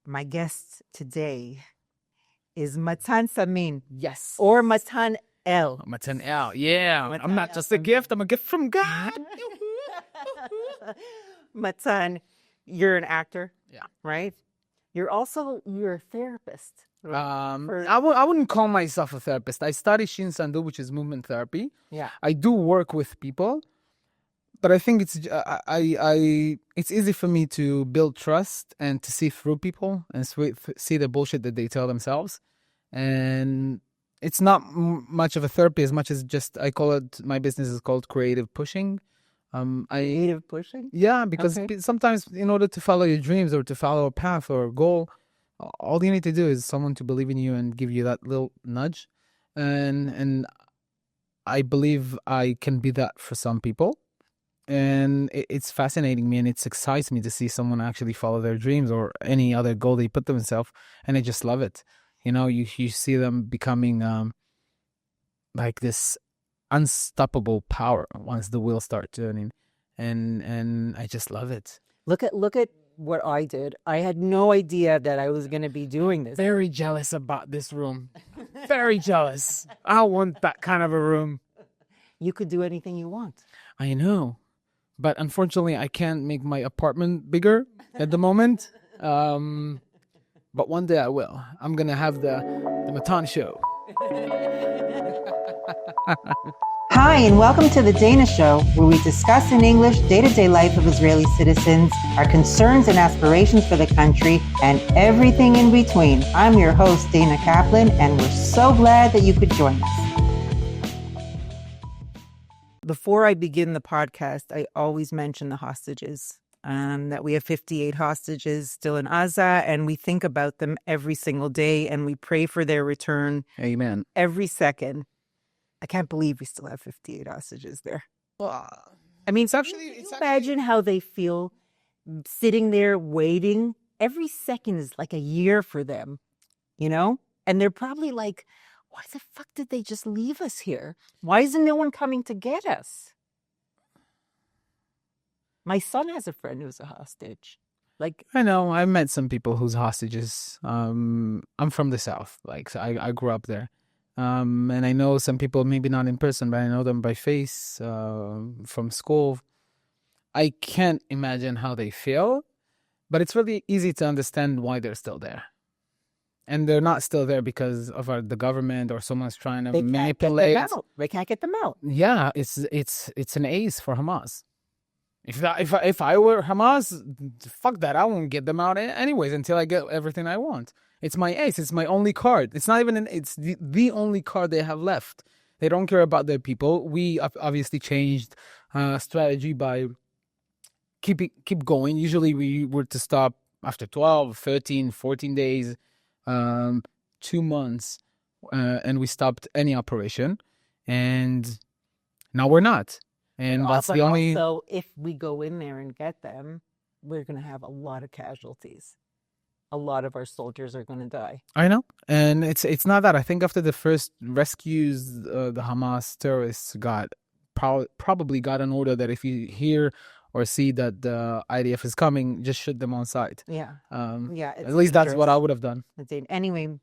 My guest today is Matan Samin. Yes. Or Matan El. Matan El. Yeah. Matan I'm not El. just a gift. I'm a gift from God. Matan, you're an actor. Yeah. Right? You're a therapist. I wouldn't call myself a therapist. I study Uncensored, which is movement therapy. Yeah. I do work with people, but I think it's easy for me to build trust and to see through people and see the bullshit that they tell themselves. And it's not much of a therapy as much as just my business is called creative pushing. Creative pushing? Yeah, because sometimes in order to follow your dreams or to follow a path or a goal, all you need to do is someone to believe in you and give you that little nudge. And I believe I can be that for some people. And it's fascinating me and it excites me to see someone actually follow their dreams or any other goal they put themselves. And I just love it. You know, you see them becoming like this unstoppable power once the wheels start turning. And I just love it. Look at what I did. I had no idea that I was going to be doing this. Very jealous about this room. Very jealous. I want that kind of a room. You could do anything you want. I know. But unfortunately, I can't make my apartment bigger at the moment. But one day I will. I'm going to have the Matan show. Hi, and welcome to the Dayna Show, where we discuss in English day-to-day life of Israeli citizens, our concerns and aspirations for the country, and everything in between. I'm your host, Dayna Kaplan, and we're so glad that you could join us. Before I begin the podcast, I always mention the hostages, that we have 58 hostages still in Gaza, and we think about them every single day, and we pray for their return. Amen. Every second. I can't believe we still have 58 hostages there. Well, I mean, imagine how they feel sitting there waiting. Every second is like a year for them, you know? And they're probably like, why the fuck did they just leave us here? Why isn't no one coming to get us? My son has a friend who's a hostage. I know, I've met some people who's hostages. I'm from the South. So I grew up there. And I know some people, maybe not in person, but I know them by face, from school. I can't imagine how they feel, but it's really easy to understand why they're still there. And they're not still there because of the government or someone's trying to manipulate. They can't get them out. Yeah, it's an ace for Hamas. If I were Hamas, fuck that. I won't get them out anyways until I get everything I want. It's my ace. It's my only card. It's not even it's the only card they have left. They don't care about their people. We obviously changed strategy by keep going. Usually we were to stop after 12, 13, 14 days, 2 months, and we stopped any operation. And now we're not. And that's the only... So if we go in there and get them, we're going to have a lot of casualties. A lot of our soldiers are going to die. I know. And it's not that. I think after the first rescues, the Hamas terrorists probably got an order that if you hear or see that the IDF is coming, just shoot them on sight. Yeah. At least that's what I would have done. Anyway,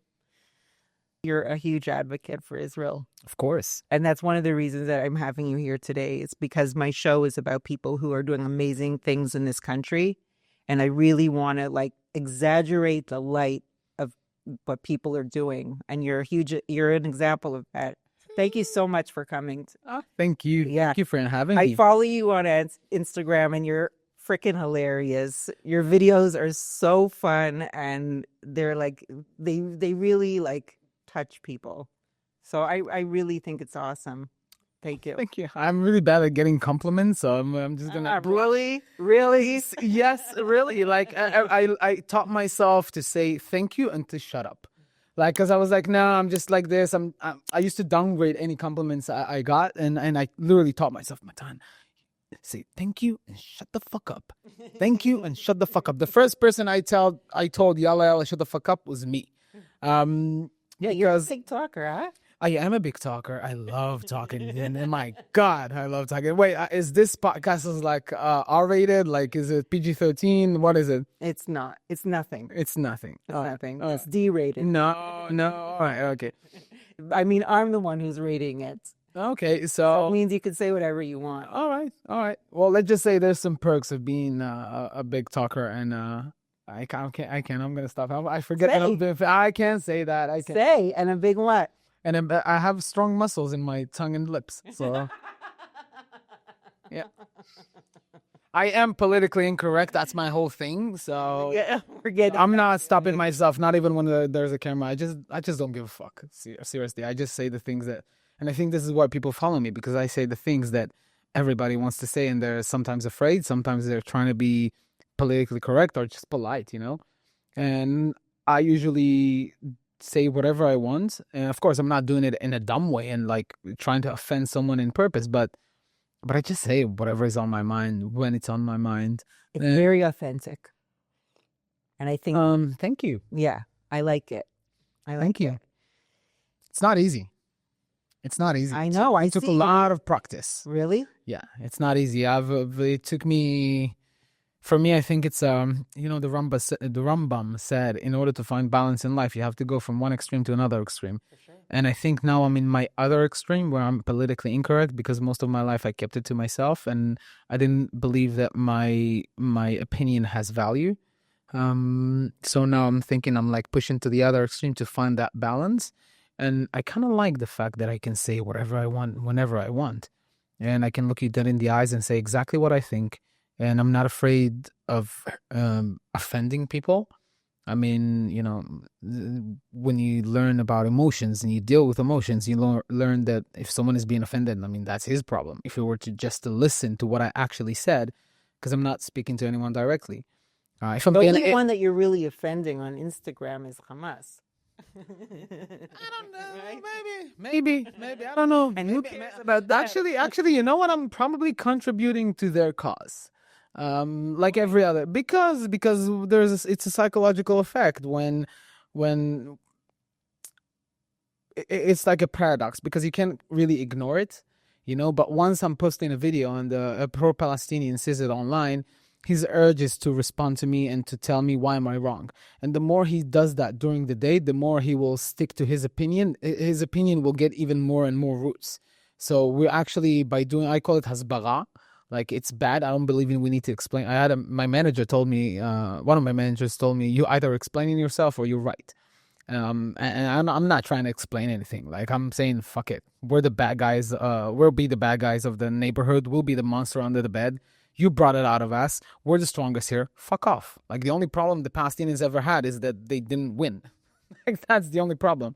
you're a huge advocate for Israel. Of course. And that's one of the reasons that I'm having you here today. It's because my show is about people who are doing amazing things in this country. And I really want to exaggerate the light of what people are doing. And you're an example of that. Thank you so much for coming. Thank you. Yeah. Thank you for having me. I follow you on Instagram and you're freaking hilarious. Your videos are so fun and they're they really touch people. So I really think it's awesome. Thank you. Thank you. I'm really bad at getting compliments, so I'm just gonna. Really? Yes, really. I taught myself to say thank you and to shut up. Because I was like, no, I'm just like this. I used to downgrade any compliments I got, and I literally taught myself, Matan, say thank you and shut the fuck up. Thank you and shut the fuck up. The first person I told yalla yalla shut the fuck up was me. Yeah, you're a TikToker, huh? I am a big talker. I love talking, and my God, I love talking. Wait, is this podcast is like R-rated? Like, is it PG-13? What is it? It's not. It's nothing. It's nothing. It's nothing. It's D-rated. No, no. All right, okay, I mean, I'm the one who's rating it. okay. That So, means you can say whatever you want. all right, all right. Well, let's just say there's some perks of being a big talker, and I can't. I'm gonna stop. I forget. I can't say that. I can't. Say, and a big what? And I have strong muscles in my tongue and lips. So, yeah. I am politically incorrect. That's my whole thing. So Yeah, forget. I'm not stopping myself, not even when there's a camera. I just don't give a fuck. Seriously, I just say the things that, and I think this is why people follow me, because I say the things that everybody wants to say, and they're sometimes afraid, sometimes they're trying to be politically correct or just polite, And I usually say whatever I want, and of course, I'm not doing it in a dumb way and like trying to offend someone in purpose, but I just say whatever is on my mind when it's on my mind. It's very authentic, and I think. Thank you. Yeah, I like it. Thank you. It's not easy. It's not easy. I know. I took see. a lot of practice. Really? Yeah, it's not easy. It took me. For me, I think it's the Rambam said, in order to find balance in life, you have to go from one extreme to another extreme. For sure. And I think now I'm in my other extreme where I'm politically incorrect, because most of my life I kept it to myself and I didn't believe that my opinion has value. So now I'm thinking I'm like pushing to the other extreme to find that balance. And I kind of like the fact that I can say whatever I want, whenever I want. And I can look you dead in the eyes and say exactly what I think. And I'm not afraid of offending people. I mean, when you learn about emotions and you deal with emotions, you learn that if someone is being offended, I mean, that's his problem. If you were to listen to what I actually said, because I'm not speaking to anyone directly. If I'm the only one that you're really offending on Instagram is Hamas. I don't know. Right? Maybe. I don't know. And who cares about that? Actually, you know what? I'm probably contributing to their cause. Like every other, because it's a psychological effect when it's like a paradox, because you can't really ignore it, but once I'm posting a video and a pro-Palestinian sees it online, his urge is to respond to me and to tell me why am I wrong. And the more he does that during the day, the more he will stick to his opinion. His opinion will get even more and more roots. So we're actually, I call it hasbara. Like, it's bad. I don't believe we need to explain. My manager told me, one of my managers told me, you either explaining yourself or you're right. And I'm not trying to explain anything. Like, I'm saying, fuck it. We're the bad guys. We'll be the bad guys of the neighborhood. We'll be the monster under the bed. You brought it out of us. We're the strongest here. Fuck off. Like, the only problem the Palestinians ever had is that they didn't win. Like, that's the only problem.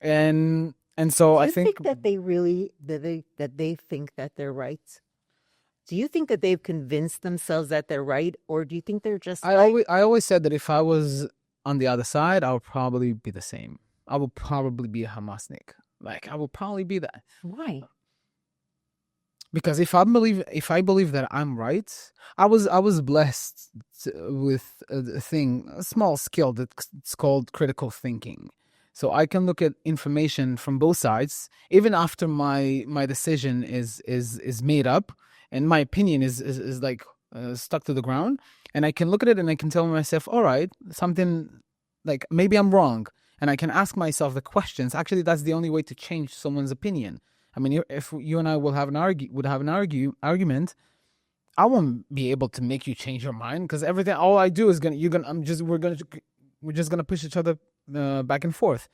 And so I think that they really that they think that they're right. Do you think that they've convinced themselves that they're right, or do you think they're just? I always said that if I was on the other side, I would probably be the same. I would probably be a Hamasnik. Like, I would probably be that. Why? Because if I believe that I'm right, I was blessed with a small skill that's called critical thinking. So I can look at information from both sides, even after my decision is made up and my opinion is like stuck to the ground, and I can look at it and I can tell myself, all right, something like maybe I'm wrong, and I can ask myself the questions. Actually, that's the only way to change someone's opinion. I mean, if you and I would have an argument, I won't be able to make you change your mind, because all I do is we're just gonna push each other back and forth.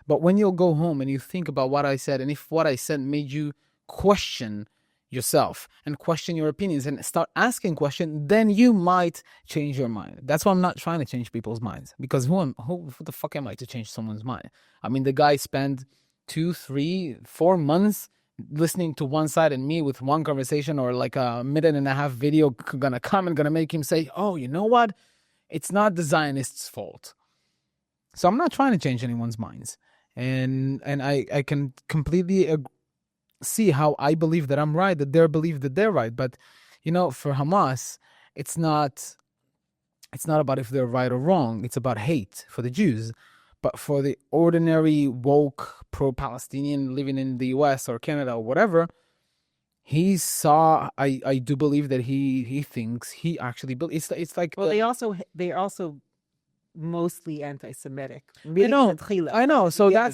But when you'll go home and you think about what I said, and if what I said made you question yourself and question your opinions and start asking questions, then you might change your mind. That's why I'm not trying to change people's minds, because who the fuck am I to change someone's mind? I mean, the guy spent 2, 3, 4 months listening to one side and me with one conversation, or like a minute and a half video gonna come and gonna make him say, oh, you know what? It's not the Zionists' fault. So I'm not trying to change anyone's minds. And I can completely see how I believe that I'm right, that they believe that they're right. But, for Hamas, it's not about if they're right or wrong. It's about hate for the Jews. But for the ordinary woke pro-Palestinian living in the US or Canada or whatever, he saw. I do believe that he thinks he actually believes. It's like Well, they're also mostly anti-Semitic. I know. So Yeah.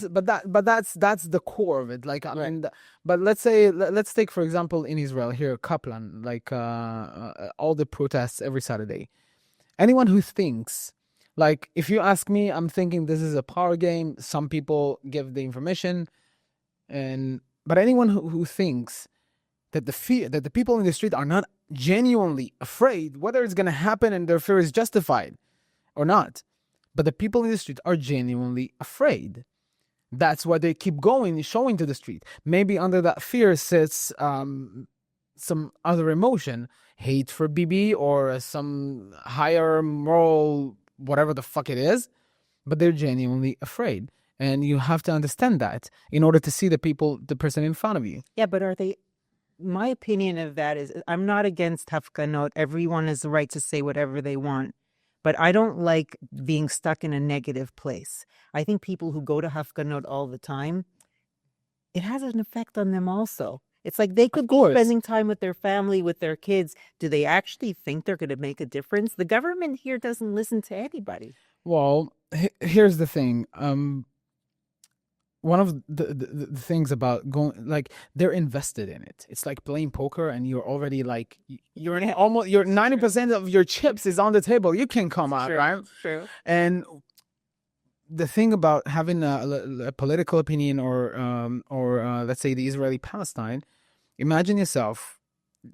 that's the core of it. Like I mean, but let's take for example in Israel here, Kaplan, like all the protests every Saturday. Anyone who thinks, like, if you ask me, I'm thinking this is a power game. Some people give the information, but anyone who thinks that the people in the street are not genuinely afraid, whether it's going to happen and their fear is justified or not, but the people in the street are genuinely afraid. That's why they keep showing to the street. Maybe under that fear sits some other emotion, hate for Bibi or some higher moral, whatever the fuck it is, but they're genuinely afraid. And you have to understand that in order to see the person in front of you. Yeah, but are they... My opinion of that is, I'm not against hafganot. Everyone has the right to say whatever they want. But I don't like being stuck in a negative place. I think people who go to hafganot all the time, it has an effect on them also. It's like they could be spending time with their family, with their kids. Do they actually think they're going to make a difference? The government here doesn't listen to anybody. Well, here's the thing. One of the things about going, like, they're invested in it. It's like playing poker, and you're already like you're 90% of your chips is on the table. You can come out, right? True. And the thing about having a political opinion or let's say the Israeli Palestine, imagine yourself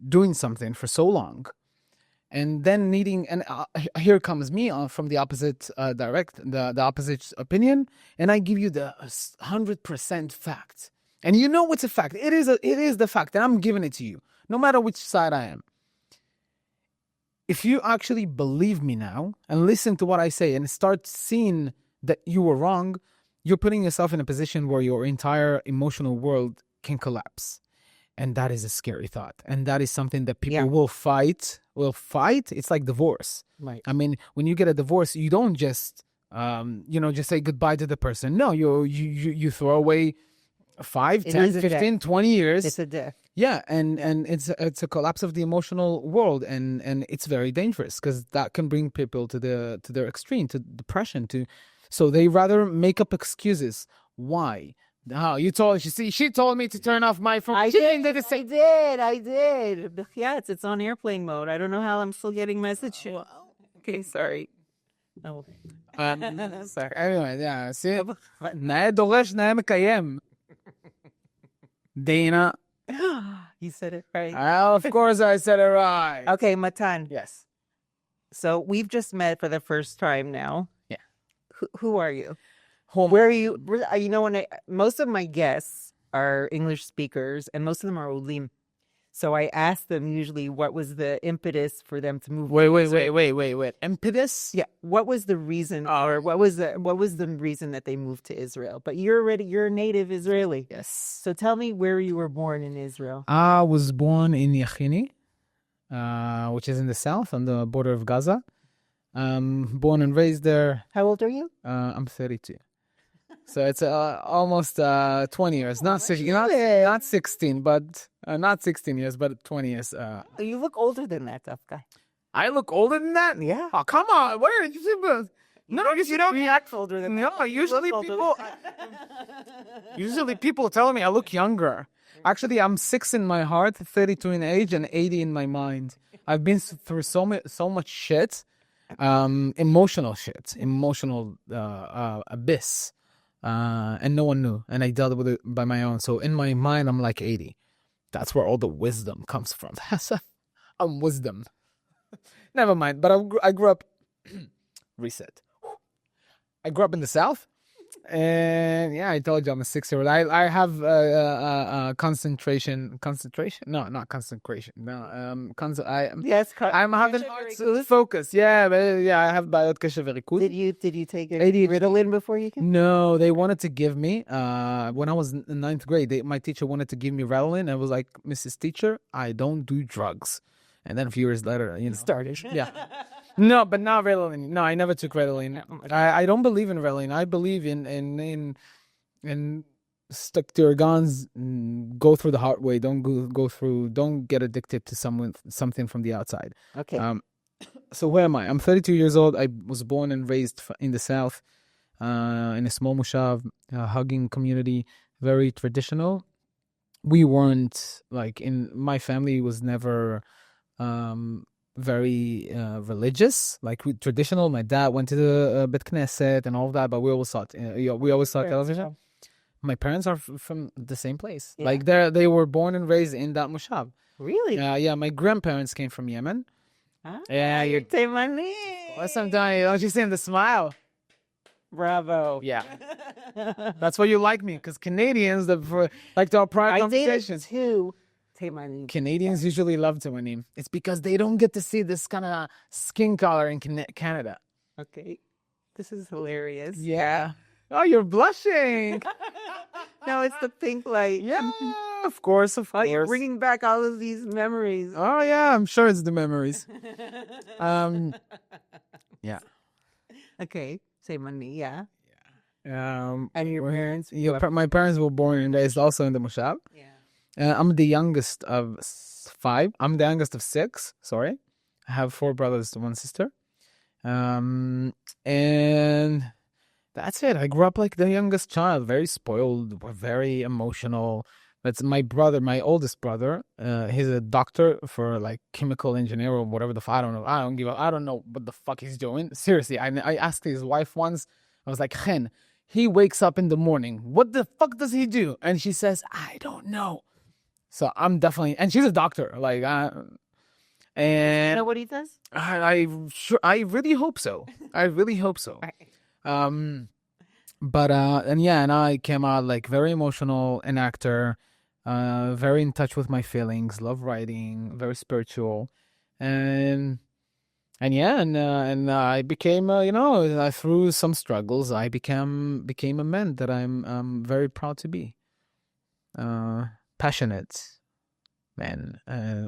doing something for so long, and then needing, and here comes me from the opposite the opposite opinion, and I give you the 100% fact, and you know it's a fact. It is the fact, and I'm giving it to you, no matter which side I am. If you actually believe me now and listen to what I say and start seeing that you were wrong, you're putting yourself in a position where your entire emotional world can collapse. And that is a scary thought. And that is something that people will fight. It's like divorce. Right. I mean, when you get a divorce, you don't just, just say goodbye to the person. No, you throw away 5, 10, 15, 20 years. It's a death. Yeah, and it's a collapse of the emotional world, and it's very dangerous because that can bring people to their extreme, to depression, so they rather make up excuses. Why? She told me to turn off my phone. I did. Yeah, it's on airplane mode. I don't know how I'm still getting message. Okay, sorry. Oh. Sorry. Anyway, yeah. See, נאה דורש, נאה מקיים. Dayna. You said it right. Well, of course I said it right. Okay, Matan. Yes. So we've just met for the first time now. Yeah. Who are you? Where are you? You know, most of my guests are English speakers, and most of them are Olim. So I ask them usually what was the impetus for them to move. Wait. Impetus? Yeah. What was the reason, or what was the reason that they moved to Israel? But you're a native Israeli. Yes. So tell me where you were born in Israel. I was born in Yachini, which is in the south on the border of Gaza. Born and raised there. How old are you? I'm 32. So it's almost 20 years. Not 16, but not 16 years, but 20 years. You look older than that, tough guy. I look older than that? Yeah. Oh, come on. Where are you? No, you don't react older than that. No, usually people tell me I look younger. Actually, I'm 6 in my heart, 32 in age, and 80 in my mind. I've been through so much shit, emotional abyss. And no one knew, and I dealt with it by my own. So in my mind, I'm like 80. That's where all the wisdom comes from. I'm wisdom. Never mind. But I grew up. Reset. I grew up in the South, and yeah, I told you I'm a 6-year-old. I have concentration. No, not concentration. No, yes. I'm having focus. Yeah, but I have bayot kasha v'rikud. Did you take a Ritalin before you came? No, they wanted to give me when I was in 9th grade. My teacher wanted to give me Ritalin. I was like, Mrs. Teacher, I don't do drugs. And then a few years later, started. Yeah. No, but not Ritalin. No, I never took Ritalin. I don't believe in Ritalin. I believe in stick to your guns. Go through the hard way. Don't go through. Don't get addicted to something from the outside. Okay. So where am I? I'm 32 years old. I was born and raised in the South, in a small moshav, hugging community, very traditional. We weren't like in my family was never very religious, like traditional. My dad went to the Bet Knesset and all of that, but we always thought television. My parents are from the same place. Yeah. Like they were born and raised in that moshav. Really? Yeah. My grandparents came from Yemen. Ah, Yeah, you're Taimani. What's I'm telling you? Don't you see him the smile? Bravo. Yeah, that's why you like me, because Canadians like to our private I conversations. dated two Taimani. Canadians usually love Taiwanim. It's because they don't get to see this kind of skin color in Canada. Okay. This is hilarious. Yeah. Oh, you're blushing. No, it's the pink light. Yeah, of course, of course. You're bringing back all of these memories. Oh yeah, I'm sure it's the memories. Yeah. Okay. Taimani, yeah. And your parents? My parents were born and raised also in the Moshab. Yeah. I'm the youngest of 5. I'm the youngest of 6. Sorry, I have 4 brothers and 1 sister. And that's it. I grew up like the youngest child, very spoiled, very emotional. That's my brother, my oldest brother. He's a doctor for like chemical engineer or whatever the fuck. I don't know. I don't know what the fuck he's doing. Seriously, I asked his wife once. I was like, Chen, he wakes up in the morning. What the fuck does he do? And she says, I don't know. So I'm definitely, and she's a doctor. Like, and You know what he does? I really hope so. I really hope so. But and I came out like very emotional, an actor, very in touch with my feelings, love writing, very spiritual, and I became through some struggles I became a man that I'm very proud to be. Passionate man,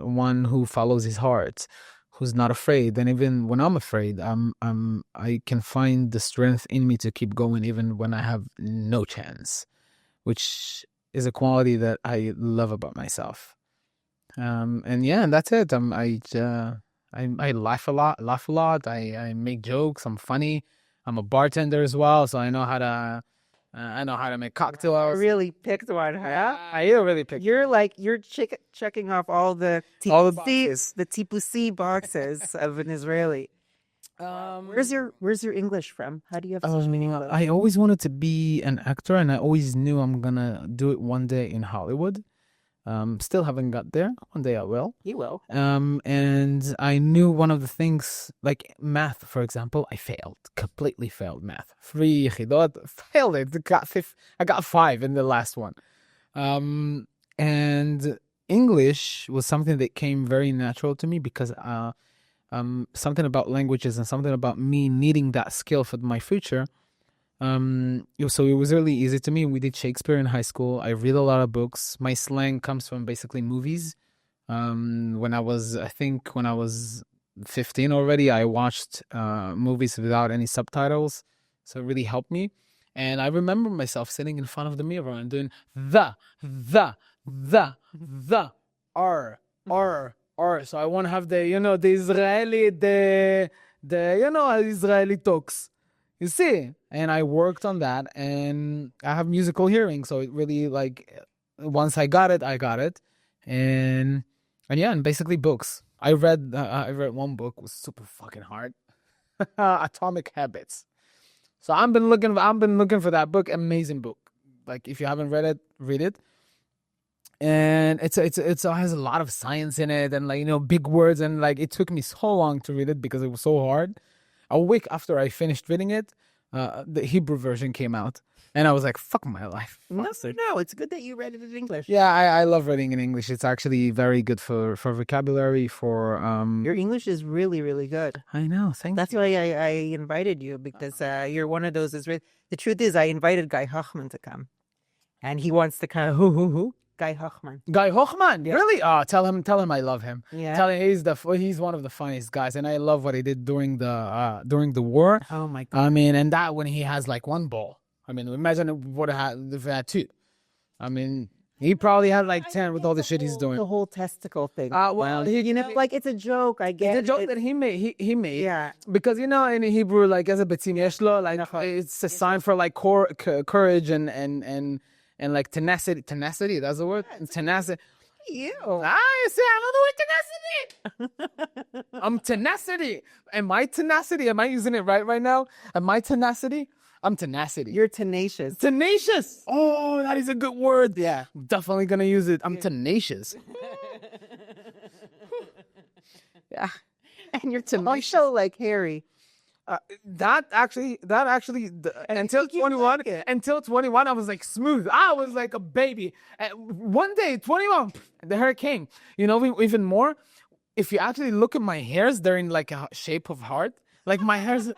one who follows his heart, who's not afraid. And even when I'm afraid, I can find the strength in me to keep going even when I have no chance, which is a quality that I love about myself. And that's it. I laugh a lot. I make jokes. I'm funny. I'm a bartender as well, so I know how to make cocktails. You really picked one, huh? I really picked. You're checking off all the boxes. the tipusi boxes of an Israeli. Where's your English from? How do you have such meaning? I always wanted to be an actor, and I always knew I'm gonna do it one day in Hollywood. Still haven't got there. One day I will. You will. And I knew one of the things, like math, for example, I completely failed math. 3 yechidot, failed it. I got 5 in the last one. And English was something that came very natural to me because something about languages and something about me needing that skill for my future. So it was really easy to me. We did Shakespeare in high school. I read a lot of books. My slang comes from basically movies. When I was 15 already, I watched movies without any subtitles. So it really helped me. And I remember myself sitting in front of the mirror and doing the, R. So I want to have the Israeli, the Israeli talks. You see? And I worked on that, and I have musical hearing, so it really, once I got it. And basically books. I read one book, it was super fucking hard. Atomic Habits. So I've been looking for that book. Amazing book. Like, if you haven't read it, read it. And it has a lot of science in it, and big words, and it took me so long to read it because it was so hard. A week after I finished reading it, the Hebrew version came out, and I was like, "Fuck my life." No, it's good that you read it in English. Yeah, I love reading in English. It's actually very good for vocabulary. Your English is really, really good. I know. That's why I invited you, because you're one of those Israeli. The truth is, I invited Guy Hochman to come, and he wants to kind of Guy Hochman. Guy Hochman, really? Tell him I love him. Yeah. Tell him he's one of the funniest guys, and I love what he did during the war. Oh my God. I mean, and that when he has like one ball. I mean, imagine if he had two. I mean, he probably had like 10 with all the shit he's doing. The whole testicle thing. Well, like it's a joke. I guess it's a joke that he made. He made. Yeah. Because in Hebrew, like as a betzim yeshlo, like it's a sign for like courage and like tenacity. Tenacity, that's the word. Tenacity. You. You see, I know the word tenacity. I'm tenacity. Am I tenacity? Am I using it right now? Am I tenacity? I'm tenacity. You're tenacious. Tenacious. Oh, that is a good word. Yeah. I'm definitely gonna use it. I'm tenacious. Yeah. And you're tenacious like Harry. That actually until 21 I was like smooth. I was like a baby. One day 21 the hair came. Even more, if you actually look at my hairs, they're in like a shape of heart. Like my hairs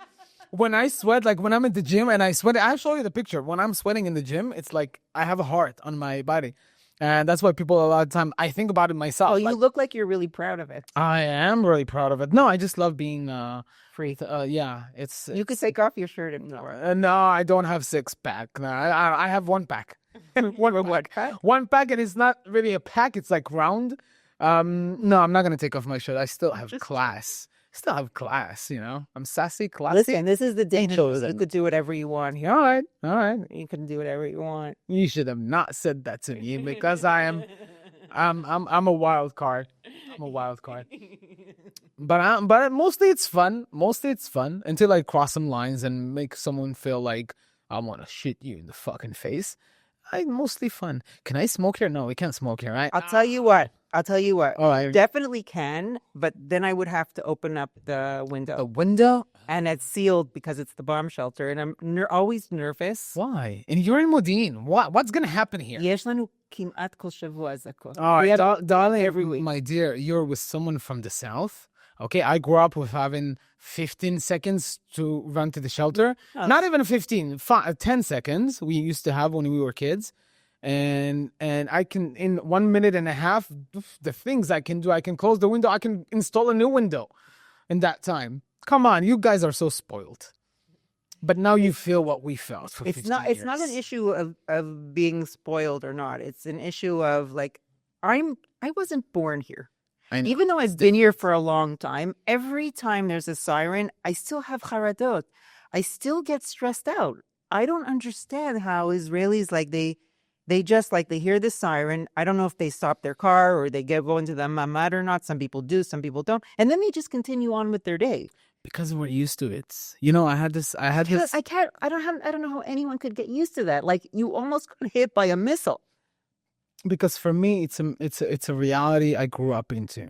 when I sweat, like when I'm at the gym and I sweat, I'll show you the picture. When I'm sweating in the gym, it's like I have a heart on my body. And that's why people a lot of time, I think about it myself. Oh, you look like you're really proud of it. I am really proud of it. No, I just love being free. Yeah, you could take off your shirt and no, I don't have 6-pack. No, I have 1-pack. One pack, and it's not really a pack. It's like round. No, I'm not gonna take off my shirt. I still have class. I'm sassy, classy. Listen, this is the Dayna show. You could do whatever you want here. All right. You can do whatever you want. You should have not said that to me because I'm a wild card. I'm a wild card. But mostly it's fun. Until I cross some lines and make someone feel like I want to shit you in the fucking face. Mostly fun. Can I smoke here? No, we can't smoke here, right? I'll tell you what. All right. Definitely can, but then I would have to open up the window. The window? And it's sealed because it's the bomb shelter, and I'm always nervous. Why? And you're in Modin. What's going to happen here? יש לנו כמעט כל שבוע אזעקות. All right, darling, every week. My dear, you're with someone from the south. Okay, I grew up with having 15 seconds to run to the shelter. Not even 15, 10 seconds we used to have when we were kids. And I can, in 1 minute and a half, the things I can do, I can close the window, I can install a new window in that time. Come on, you guys are so spoiled. But now you feel what we felt for 15 years. It's not an issue of being spoiled or not. It's an issue of like, I wasn't born here. Even though I've been here for a long time, every time there's a siren, I still have charadot. I still get stressed out. I don't understand how Israelis, like they just like they hear the siren. I don't know if they stop their car or they go into the mamad or not. Some people do, some people don't. And then they just continue on with their day. Because we're used to it. I had this. I don't know how anyone could get used to that. Like you almost got hit by a missile. Because for me, it's a reality I grew up into.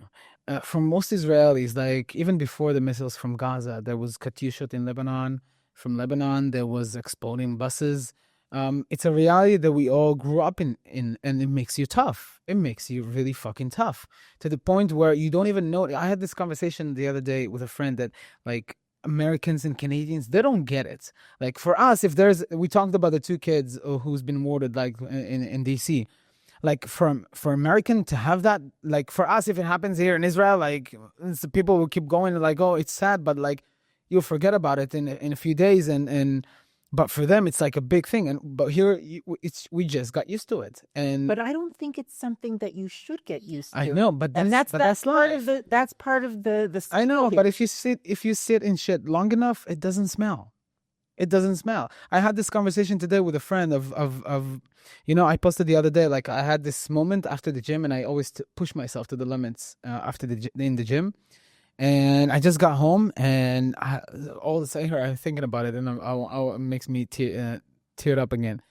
For most Israelis, like even before the missiles from Gaza, there was Katyushot in Lebanon. From Lebanon, there was exploding buses. It's a reality that we all grew up in, and it makes you tough. It makes you really fucking tough to the point where you don't even know. I had this conversation the other day with a friend that like Americans and Canadians, they don't get it. Like for us, we talked about the 2 kids who's been murdered like in DC. Like for American to have that, like for us, if it happens here in Israel, like people will keep going like, oh, it's sad, but like you'll forget about it in a few days, but for them it's like a big thing. But here we just got used to it. But I don't think it's something that you should get used to. I know, but that's part of the I know, but if you sit in shit long enough, it doesn't smell. It doesn't smell. I had this conversation today with a friend of I posted the other day, like I had this moment after the gym, and I always push myself to the limits in the gym. And I just got home, and all of a sudden I'm thinking about it, and it makes me tear up again.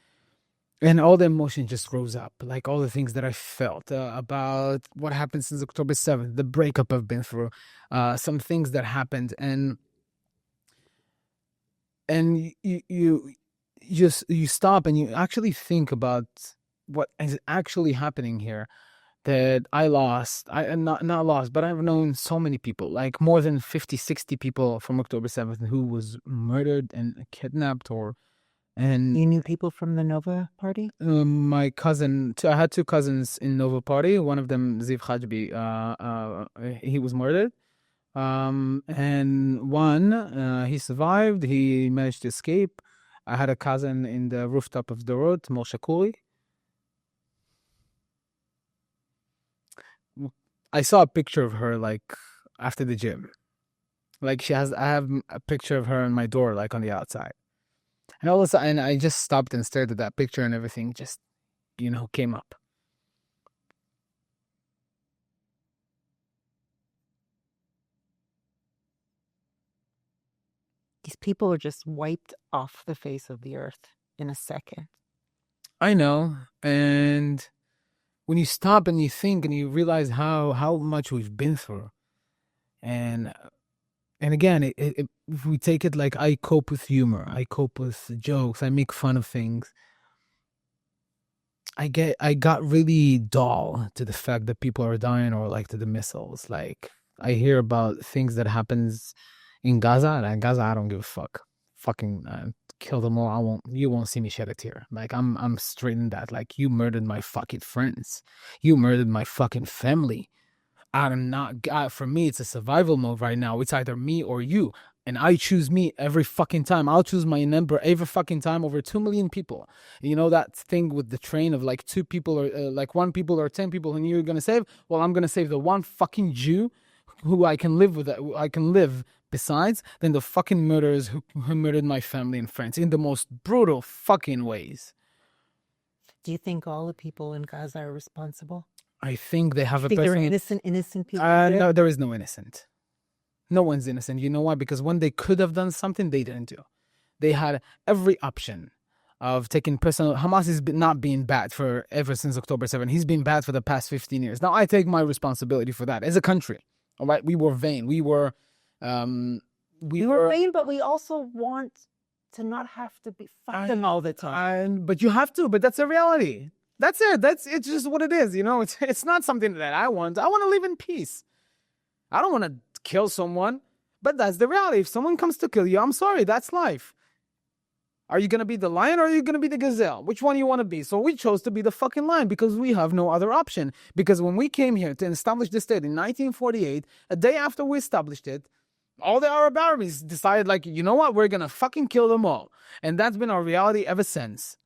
And all the emotion just rose up, like all the things that I felt about what happened since October 7th, the breakup I've been through, some things that happened, and you stop and you actually think about what is actually happening here. That I lost, not lost, but I've known so many people, like more than 50, 60 people from October 7th who was murdered and kidnapped or And You knew people from the Nova party? my cousin, I had two cousins in Nova Party. One of them, Ziv Khajbi, he was murdered. And one, he survived. He managed to escape. I had a cousin in the rooftop of the road, Moshe Kuri. I saw a picture of her like after the gym. Like I have a picture of her on my door, like on the outside. And all of a sudden, I just stopped and stared at that picture, and everything just, came up. These people are just wiped off the face of the earth in a second. I know. And when you stop and you think and you realize how much we've been through, and again, if we take it like I cope with humor, I cope with jokes, I make fun of things. I got really dull to the fact that people are dying, or like to the missiles. Like I hear about things that happens in Gaza, and in Gaza I don't give a fuck. Fucking kill them all. You won't see me shed a tear. Like I'm straight in that. Like, you murdered my fucking friends. You murdered my fucking family. I'm not, for me, it's a survival mode right now. It's either me or you. And I choose me every fucking time. I'll choose my number every fucking time over 2 million people. You know that thing with the train of like 2 people or like 1 people or 10 people who you're going to save? Well, I'm going to save the one fucking Jew who I can live with, I can live besides, than the fucking murderers who murdered my family and friends in the most brutal fucking ways. Do you think all the people in Gaza are responsible? I think they have I think they're innocent people. No, there is no innocent. No one's innocent. You know why? Because when they could have done something, they didn't do. They had every option of taking personal. Hamas has been not being bad for ever since October 7. He's been bad for the past 15 years. Now I take my responsibility for that as a country. All right, we were vain. We were vain, but we also want to not have to be fucking all the time. But you have to. But that's a reality. That's it. It's just what it is. It's not something that I want. I want to live in peace. I don't want to kill someone, but that's the reality. If someone comes to kill you, I'm sorry. That's life. Are you going to be the lion or are you going to be the gazelle? Which one you want to be? So we chose to be the fucking lion because we have no other option. Because when we came here to establish the state in 1948, a day after we established it, all the Arab armies decided, like, you know what? We're going to fucking kill them all. And that's been our reality ever since.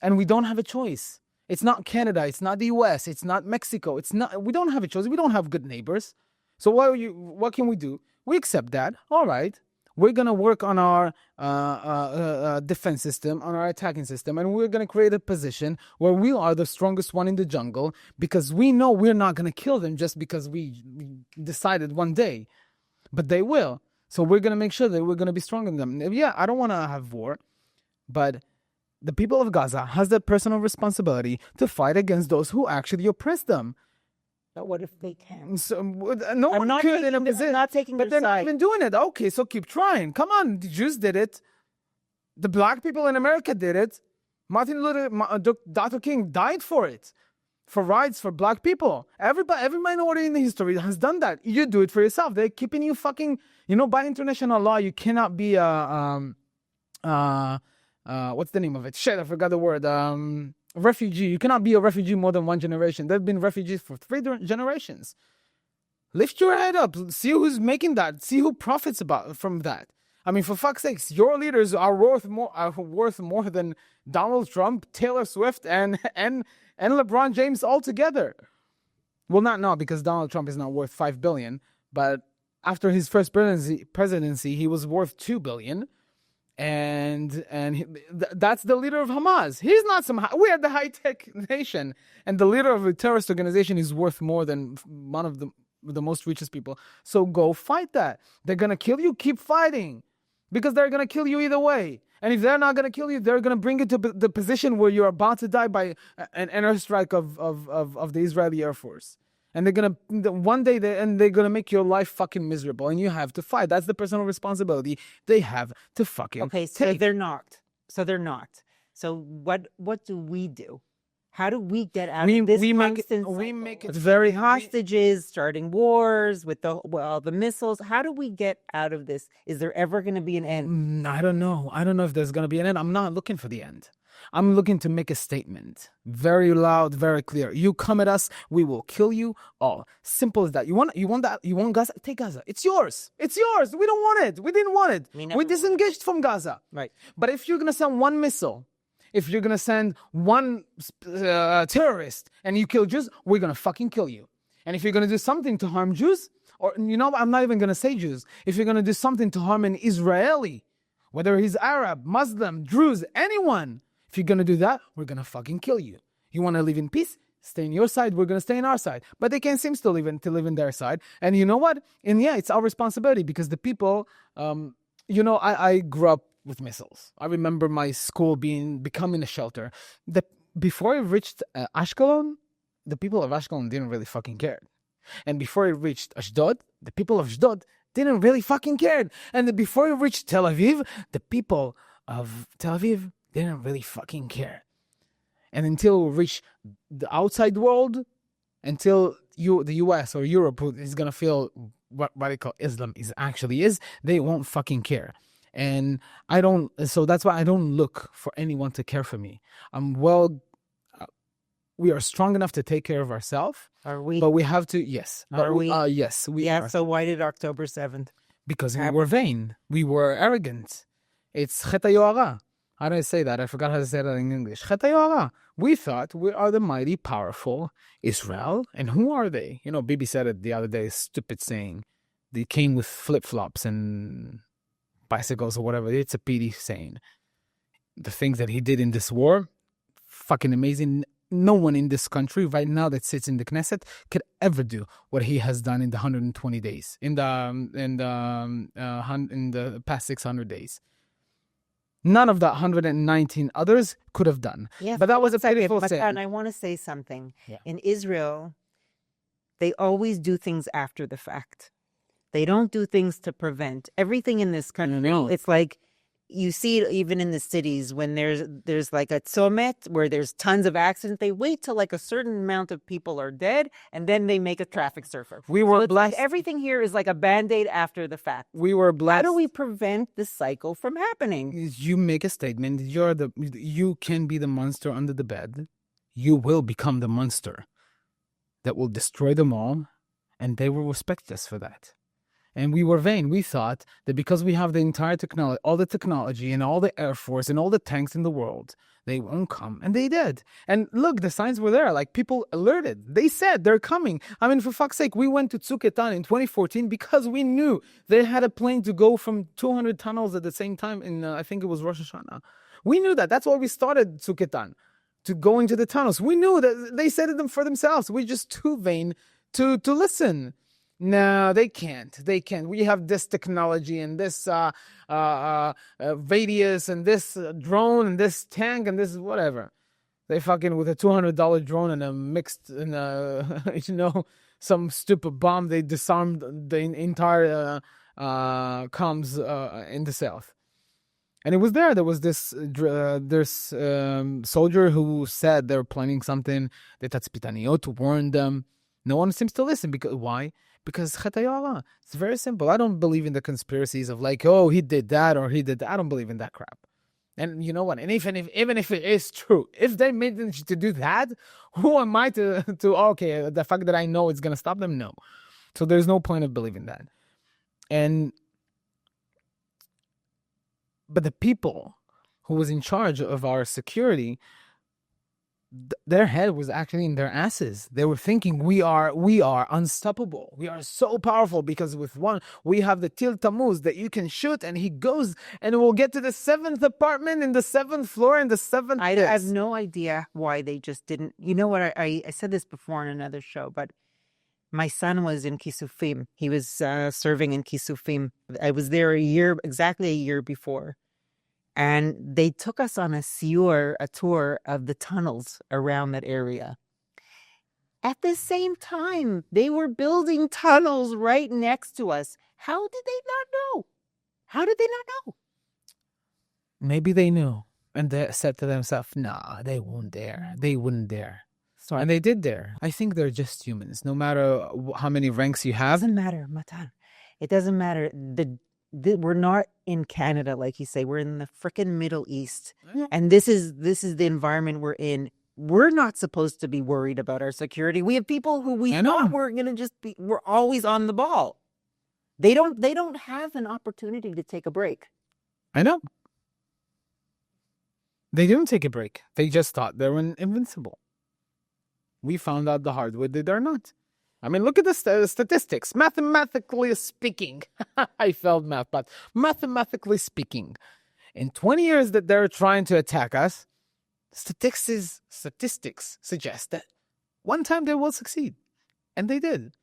And we don't have a choice. It's not Canada. It's not the US. It's not Mexico. We don't have a choice. We don't have good neighbors. So what can we do? We accept that. All right. We're going to work on our defense system, on our attacking system, and we're going to create a position where we are the strongest one in the jungle because we know we're not going to kill them just because we decided one day. But they will. So we're going to make sure that we're going to be stronger than them. Yeah, I don't want to have war, but the people of Gaza has that personal responsibility to fight against those who actually oppress them. But what if they can? So, no one could in a position. I'm not taking but they're not even doing it. Okay, so keep trying. Come on, the Jews did it. The black people in America did it. Dr. King died for it, for rights for black people. Every minority in the history has done that. You do it for yourself. They're keeping you fucking. By international law, you cannot be what's the name of it? Shit, I forgot the word. Refugee. You cannot be a refugee more than one generation. They've been refugees for 3 generations. Lift your head up. See who's making that. See who profits from that. I mean, for fuck's sakes, your leaders are worth more than Donald Trump, Taylor Swift, and LeBron James all together. Well, not because Donald Trump is not worth $5 billion, but after his first presidency, he was worth $2 billion. And that's the leader of Hamas. He's not we are the high-tech nation, and the leader of a terrorist organization is worth more than one of the most richest people. So go fight that. They're gonna kill you. Keep fighting, because they're gonna kill you either way. And if they're not gonna kill you, they're gonna bring you to the position where you're about to die by an airstrike of the Israeli Air Force. And they're gonna one day they're gonna make your life fucking miserable, and you have to fight. That's the personal responsibility they have to fucking so take. they're not. So what do we do? How do we get out of this constant we make it very hostages, starting wars with all the missiles? How do we get out of this? Is there ever going to be an end? I don't know. I don't know if there's going to be an end. I'm not looking for the end. I'm looking to make a statement. Very loud, very clear. You come at us, we will kill you all. Simple as that. You want that? You want Gaza? Take Gaza. It's yours. It's yours. We don't want it. We didn't want it. We disengaged from Gaza. Right. But if you're going to send one missile, if you're going to send one terrorist and you kill Jews, we're going to fucking kill you. And if you're going to do something to harm Jews, or, I'm not even going to say Jews. If you're going to do something to harm an Israeli, whether he's Arab, Muslim, Druze, anyone, if you're going to do that, we're going to fucking kill you. You want to live in peace? Stay on your side. We're going to stay on our side. But they can't seem to live in their side. And you know what? And yeah, it's our responsibility because the people, I grew up with missiles. I remember my school becoming a shelter. Before it reached Ashkelon, the people of Ashkelon didn't really fucking care. And before it reached Ashdod, the people of Ashdod didn't really fucking care. And before it reached Tel Aviv, the people of Tel Aviv didn't really fucking care. And until we reach the outside world, until the US or Europe is going to feel what radical Islam actually is, they won't fucking care. And so that's why I don't look for anyone to care for me. We are strong enough to take care of ourselves. Are we? But we have to, yes. Are we? Yes, we are. So why did October 7th? Because we were vain. We were arrogant. It's chet hayohara. How do I say that? I forgot how to say that in English. Chet hayohara. We thought we are the mighty, powerful Israel. And who are they? Bibi said it the other day, stupid saying. They came with flip-flops and bicycles or whatever. It's a PD saying. The things that he did in this war, fucking amazing. No one in this country right now that sits in the Knesset could ever do what he has done in the 120 days, in the past 600 days. None of the 119 others could have done. Yeah, but that was a pitiful thing. Matan, I want to say something. Yeah. In Israel, they always do things after the fact. They don't do things to prevent. Everything in this country, it's like, you see it even in the cities when there's like a tzomet where there's tons of accidents. They wait till like a certain amount of people are dead and then they make a traffic surfer. We were blessed. Like everything here is like a Band-Aid after the fact. We were blessed. How do we prevent this cycle from happening? You make a statement. You can be the monster under the bed. You will become the monster that will destroy them all, and they will respect us for that. And we were vain. We thought that because we have the entire technology, all the technology and all the Air Force and all the tanks in the world, they won't come. And they did. And look, the signs were there. Like, people alerted. They said they're coming. I mean, for fuck's sake, we went to Tzuketan in 2014 because we knew they had a plane to go from 200 tunnels at the same time in, I think it was Rosh Hashanah. We knew that. That's why we started Tzuketan, to go into the tunnels. We knew that they said it for themselves. We're just too vain to listen. No, they can't. They can't. We have this technology and this radius and this drone and this tank and this whatever. They fucking with a $200 drone and a mixed and some stupid bomb. They disarmed the entire comms in the south. And it was there. There was this soldier who said they're planning something. The Tatzpitaniot to warn them. No one seems to listen. Because why? Because chet hayohara. It's very simple. I don't believe in the conspiracies of like, oh, he did that or he did that. I don't believe in that crap. And you know what? And even if it is true, if they managed to do that, who am I to okay, the fact that I know it's going to stop them? No. So there's no point of believing that. But the people who was in charge of our security, their head was actually in their asses. They were thinking we are unstoppable. We are so powerful because with one, we have the Til Tammuz that you can shoot and he goes and we'll get to the 7th apartment in the 7th floor in the 7th. I have no idea why they just didn't. You know what? I said this before in another show, but my son was in Kisufim. He was serving in Kisufim. I was there exactly a year before. And they took us on a tour of the tunnels around that area. At the same time, they were building tunnels right next to us. How did they not know? How did they not know? Maybe they knew. And they said to themselves, nah, they won't dare. They wouldn't dare. So And they did dare. I think they're just humans. No matter how many ranks you it have. doesn't matter, Matan. It doesn't matter. We're not in Canada, like you say. We're in the freaking Middle East, and this is the environment we're in. We're not supposed to be worried about our security. We have people who we I know. thought were gonna just be. We're always on the ball. They don't have an opportunity to take a break. I know. They didn't take a break. They just thought they were invincible. We found out the hard way that they're not. I mean, look at the statistics. Mathematically speaking, I failed math, but mathematically speaking, in 20 years that they're trying to attack us, statistics suggest that one time they will succeed. And they did.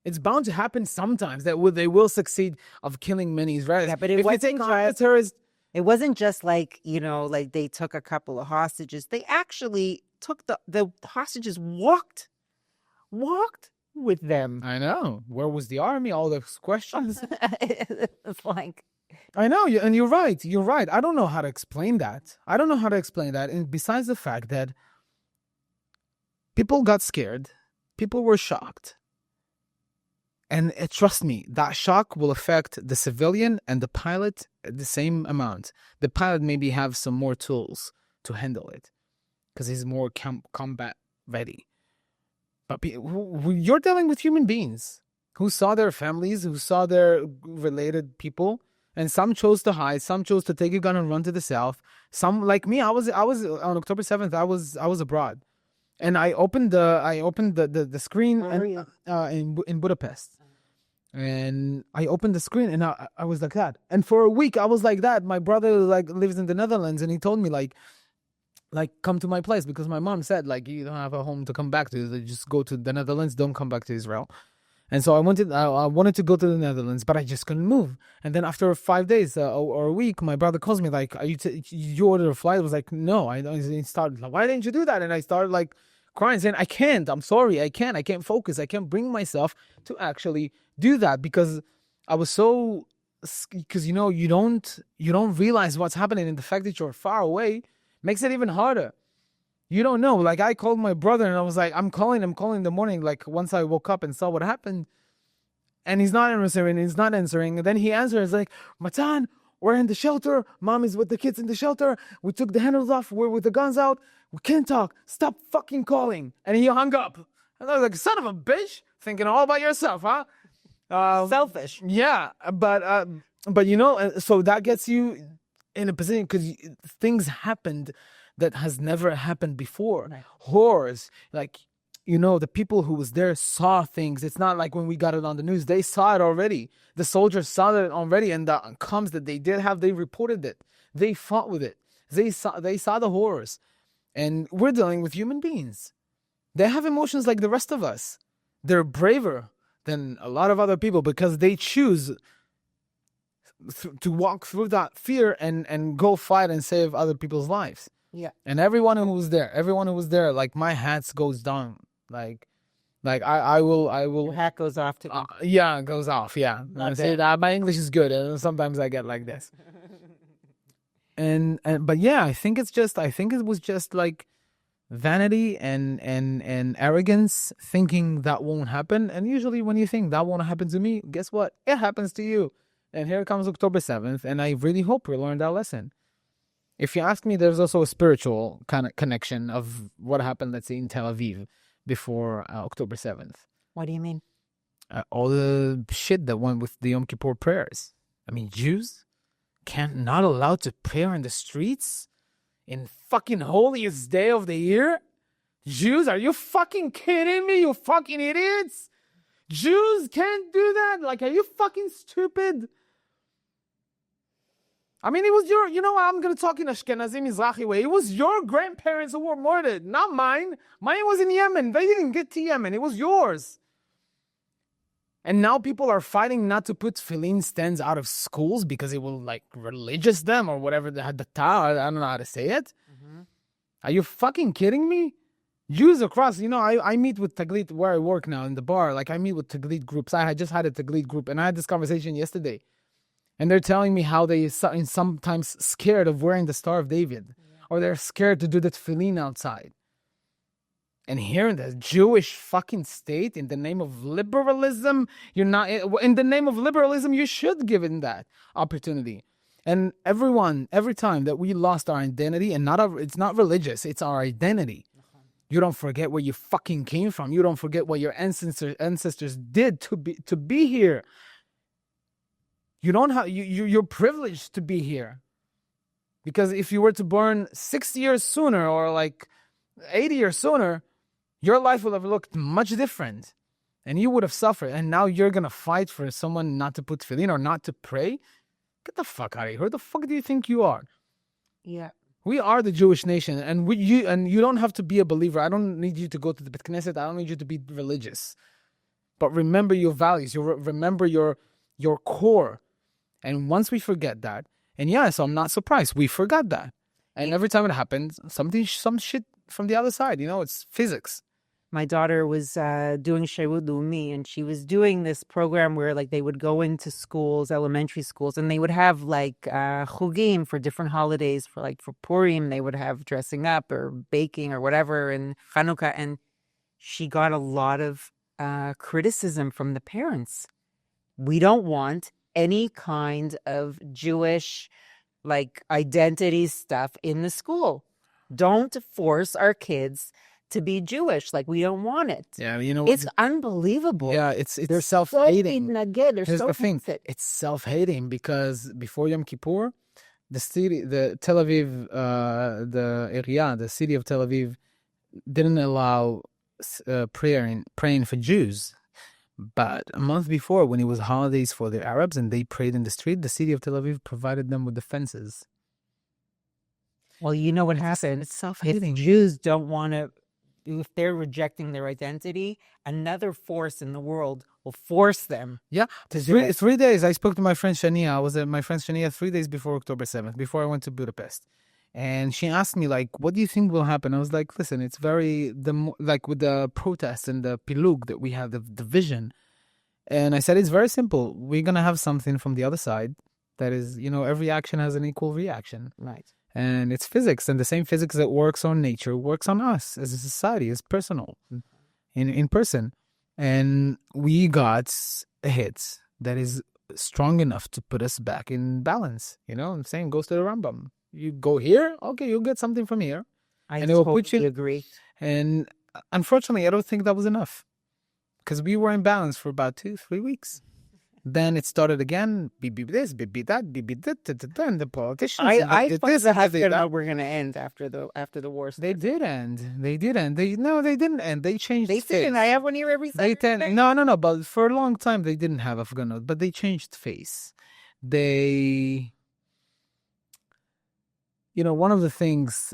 It's bound to happen sometimes that they will succeed of killing many Israelis. Yeah, but if you take terrorists, it wasn't just like, like they took a couple of hostages. They actually took the hostages walked with them. I know. Where was the army? All those questions. It's like, I know, and you're right. You're right. I don't know how to explain that. And besides the fact that people got scared, people were shocked. And trust me, that shock will affect the civilian and the pilot at the same amount. The pilot maybe have some more tools to handle it because he's more combat ready. But you're dealing with human beings who saw their families, who saw their related people, and some chose to hide, some chose to take a gun and run to the south. Some, like me, I was on October 7th. I was abroad, and I opened the screen in Budapest. And I opened the screen and I was like that. And for a week I was like that. My brother lives in the Netherlands and he told me like come to my place because my mom said you don't have a home to come back to. Just go to the Netherlands. Don't come back to Israel. And so I wanted to go to the Netherlands, but I just couldn't move. And then after 5 days or a week, my brother calls me like, "Are you ordered a flight?" I was like, "No." I started like, "Why didn't you do that?" And I started crying, saying, "I can't. I'm sorry. I can't focus. I can't bring myself to actually do that because I was so because you don't realize what's happening, and the fact that you're far away makes it even harder. You don't know. I called my brother and I was like, I'm calling in the morning. Once I woke up and saw what happened, and he's not answering. And then he answers Matan, we're in the shelter. Mom is with the kids in the shelter. We took the handles off. We're with the guns out. We can't talk. Stop fucking calling. And he hung up. And I was like, son of a bitch, thinking all about yourself, huh? Selfish. Yeah, but so that gets you in a position because things happened that has never happened before. Right. Horrors, the people who was there saw things. It's not like when we got it on the news. They saw it already. The soldiers saw it already, and the comms that they did have, they reported it. They fought with it. They saw the horrors. And we're dealing with human beings. They have emotions like the rest of us. They're braver than a lot of other people because they choose to walk through that fear and go fight and save other people's lives. Yeah. And everyone who was there, my hat goes down. I will. Your hat goes off to yeah, it goes off. Yeah. My English is good, and sometimes I get like this. But yeah, I think it was just vanity and arrogance, thinking that won't happen. And usually when you think that won't happen to me, guess what? It happens to you. And here comes October 7th, and I really hope we learned that lesson. If you ask me, there's also a spiritual kind of connection of what happened, let's say, in Tel Aviv before October 7th. What do you mean? All the shit that went with the Yom Kippur prayers. I mean, Jews not allowed to pray in the streets in fucking holiest day of the year? Jews, are you fucking kidding me, you fucking idiots? Jews can't do that? Are you fucking stupid? I mean, it was I'm going to talk in Ashkenazi Mizrahi way. It was your grandparents who were murdered, not mine. Mine was in Yemen. They didn't get to Yemen. It was yours. And now people are fighting not to put tefillin stands out of schools because it will religious them or whatever. I don't know how to say it. Mm-hmm. Are you fucking kidding me? Jews across, I meet with Taglit where I work now in the bar. I meet with Taglit groups. I just had a Taglit group and I had this conversation yesterday. And they're telling me how they sometimes scared of wearing the Star of David, or they're scared to do the tefillin outside. And here in the Jewish fucking state, in the name of liberalism, you're not, in the name of liberalism, you should give it that opportunity. And every time that we lost our identity, and it's not religious, it's our identity. You don't forget where you fucking came from. You don't forget what your ancestors did to be here. You don't have, you're privileged to be here. Because if you were to born 60 years sooner, or like 80 years sooner, your life would have looked much different, and you would have suffered. And now you're going to fight for someone not to put tefillin or not to pray? Get the fuck out of here. Who the fuck do you think you are? Yeah. We are the Jewish nation, and you don't have to be a believer. I don't need you to go to the Bet Knesset. I don't need you to be religious. But remember your values. Remember your core. And once we forget that, and yes, I'm not surprised. We forgot that. And every time it happens, some shit from the other side. It's physics. My daughter was doing Shirut Leumi, and she was doing this program where like they would go into schools, elementary schools, and they would have like chugim for different holidays. For Purim, they would have dressing up or baking or whatever, and Hanukkah. And she got a lot of criticism from the parents. We don't want any kind of Jewish identity stuff in the school. Don't force our kids to be Jewish. We don't want it. Yeah, it's unbelievable. Yeah, they're self-hating. They're Here's so the thing. It's self-hating because before Yom Kippur, the Tel Aviv, the city of Tel Aviv, didn't allow praying for Jews. But a month before, when it was holidays for the Arabs and they prayed in the street, the city of Tel Aviv provided them with the fences. Well, you know what happened? It's self-hating. If Jews don't want to, if they're rejecting their identity, another force in the world will force them. Yeah. 3 days. I spoke to my friend Shania. I was at my friend Shania 3 days before October 7th, before I went to Budapest. And she asked me, what do you think will happen? I was like, listen, it's with the protests and the pilug that we have, the division. And I said, it's very simple. We're going to have something from the other side that is, every action has an equal reaction. Right. And it's physics. And the same physics that works on nature works on us as a society, as personal, in person. And we got a hit that is strong enough to put us back in balance. I'm saying goes to the Rambam. You go here, okay, you'll get something from here. I totally agree. And unfortunately, I don't think that was enough. Because we were in balance for about 2-3 weeks. Then it started again, beep this, beep that, and the politicians. I thought we're going to end after the war. They did end. They didn't end. They changed face. They didn't. I have one here every Saturday. No. But for a long time, they didn't have Afghanot. But they changed face. One of the things,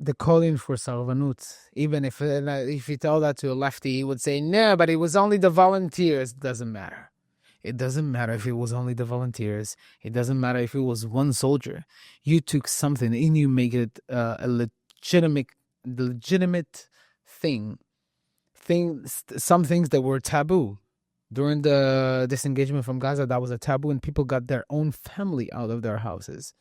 the calling for Sarvanut, even if you tell that to a lefty, he would say, no, but it was only the volunteers. It doesn't matter. It doesn't matter if it was only the volunteers. It doesn't matter if it was one soldier. You took something and you make it a legitimate thing. Some things that were taboo. During the disengagement from Gaza, that was a taboo, and people got their own family out of their houses.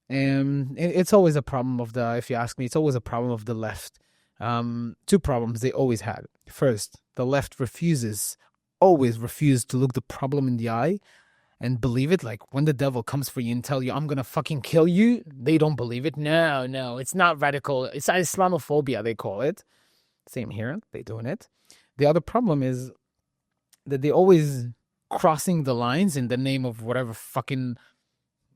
And it's always a problem if you ask me, it's always a problem of the left. 2 problems they always had. First, the left always refused to look the problem in the eye and believe it. When the devil comes for you and tell you, I'm going to fucking kill you, they don't believe it. No, it's not radical. It's Islamophobia, they call it. Same here, they doing it. The other problem is that they always crossing the lines in the name of whatever fucking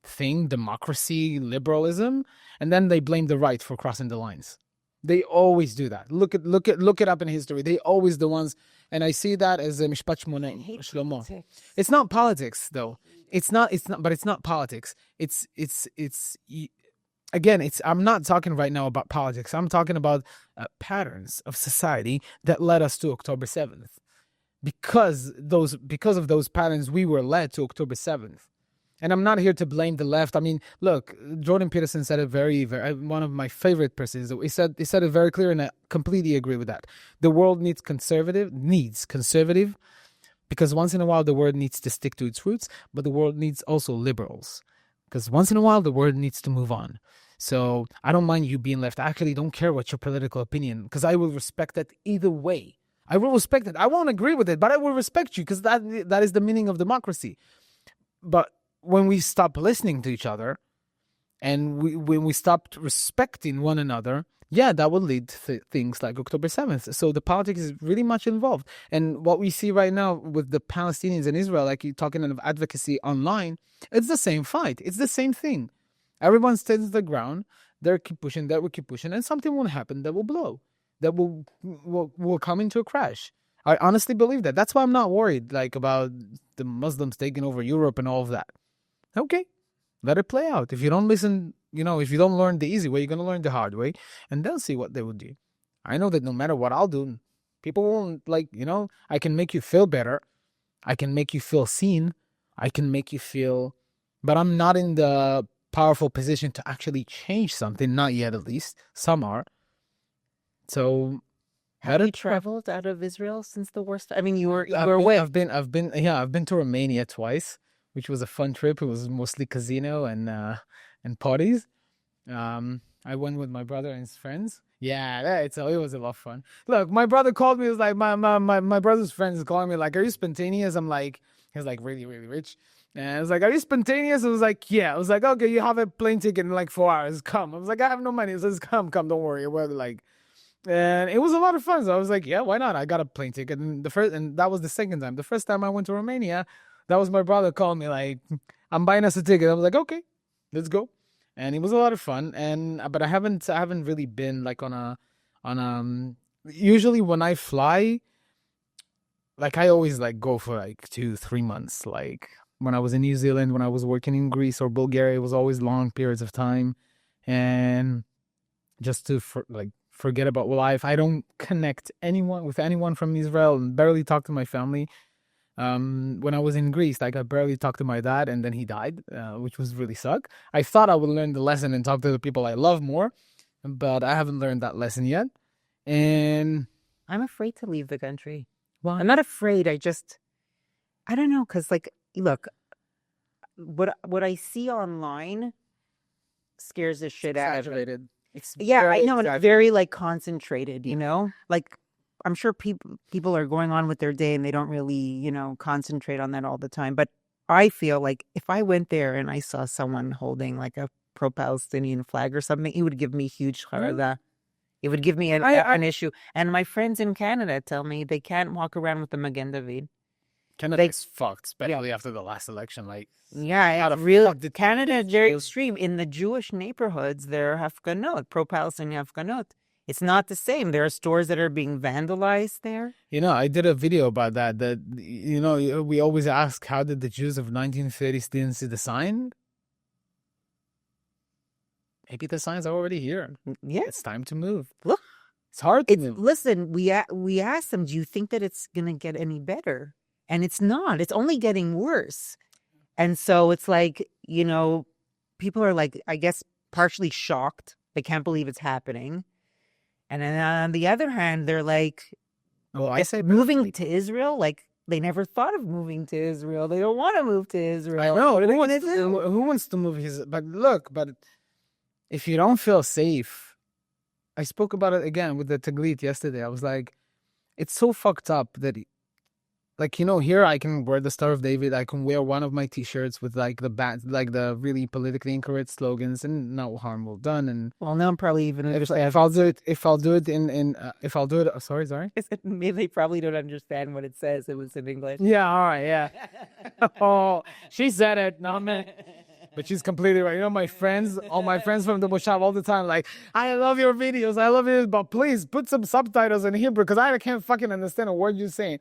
thing, democracy, liberalism, and then they blame the right for crossing the lines. They always do that. Look it up in history. They always the ones, and I see that as a mishpat Shlomo. It's not politics though. It's not politics. I'm not talking right now about politics. I'm talking about patterns of society that led us to October 7th. Because of those patterns, we were led to October 7th. And I'm not here to blame the left. I mean, look, Jordan Peterson said it very, very, one of my favorite persons. He said it very clear, and I completely agree with that. The world needs conservative, Because once in a while, the word needs to stick to its roots, but the world needs also liberals. Because once in a while, the word needs to move on. So I don't mind you being left. I actually don't care what your political opinion, because I will respect that either way. I will respect it. I won't agree with it, but I will respect you, because that is the meaning of democracy. But when we stop listening to each other, and when we stopped respecting one another, yeah, that would lead to things like October 7th. So the politics is really much involved. And what we see right now with the Palestinians and Israel, like you're talking of advocacy online, it's the same fight. It's the same thing. Everyone stands the ground. They keep pushing, that will keep pushing, and something will happen that will blow, that will come into a crash. I honestly believe that. That's why I'm not worried like about the Muslims taking over Europe and all of that. Okay, let it play out. If you don't listen, if you don't learn the easy way, you're going to learn the hard way, and they'll see what they will do. I know that no matter what I'll do, people won't I can make you feel better. I can make you feel seen. I can make you feel, but I'm not in the powerful position to actually change something. Not yet, at least. Some are. So have you traveled out of Israel since the worst? I mean, you were away. I've been to Romania twice, which was a fun trip. It was mostly casino and parties. I went with my brother and his friends. Yeah, it was a lot of fun. Look, my brother called me. It was like my brother's friends is calling me like, "Are you spontaneous?" I'm like, he's like really really rich, and I was like, "Are you spontaneous?" I was like, "Yeah." I was like, "Okay, you have a plane ticket in like 4 hours. Come." I was like, "I have no money." He says, "Come, don't worry." We're like, and it was a lot of fun. So I was like, "Yeah, why not?" I got a plane ticket, and that was the second time. The first time I went to Romania, that was my brother calling me like, "I'm buying us a ticket." I was like, "Okay, let's go." And it was a lot of fun. But I haven't really been like usually when I fly, like I always like go for like 2-3 months. Like when I was in New Zealand, when I was working in Greece or Bulgaria, it was always long periods of time, and just to forget about life. I don't connect with anyone from Israel, and barely talk to my family. When I was in Greece, like I barely talked to my dad, and then he died, which was really suck. I thought I would learn the lesson and talk to the people I love more, but I haven't learned that lesson yet. And I'm afraid to leave the country. Why? I'm not afraid. I don't know, because like, look, what I see online scares the shit out of me. Yeah, I know, and it's very like concentrated, like I'm sure people are going on with their day and they don't really, concentrate on that all the time. But I feel like if I went there and I saw someone holding like a pro-Palestinian flag or something, it would give me huge harada. It would give me an issue. And my friends in Canada tell me they can't walk around with the Magen David. Canada's fucked, especially after the last election. Like, yeah, really, Canada is very extreme. In the Jewish neighborhoods, there are Hafganot, pro-Palestinian Hafganot. It's not the same. There are stores that are being vandalized there. I did a video about that. That we always ask, how did the Jews of 1930 didn't see the sign? Maybe the signs are already here. Yeah, it's time to move. Look, it's hard to move. Listen, we asked them, do you think that it's gonna get any better? And it's not. It's only getting worse. And so it's like, people are like, I guess, partially shocked. They can't believe it's happening. And then on the other hand, they're like, well, I say moving to Israel, like they never thought of moving to Israel. They don't want to move to Israel. I know. Who wants to move his? But look, if you don't feel safe, I spoke about it again with the Taglit yesterday. I was like, it's so fucked up that, here I can wear the Star of David. I can wear one of my T-shirts with like the really politically incorrect slogans, and no harm will done. And well, no, I'm probably even if I'll do it. Sorry. Maybe they probably don't understand what it says. It was in English. Yeah. All right. Yeah. Oh, she said it, not me. But she's completely right. All my friends from the Moshav all the time, like, I love your videos. I love it, but please put some subtitles in Hebrew because I can't fucking understand a word you're saying.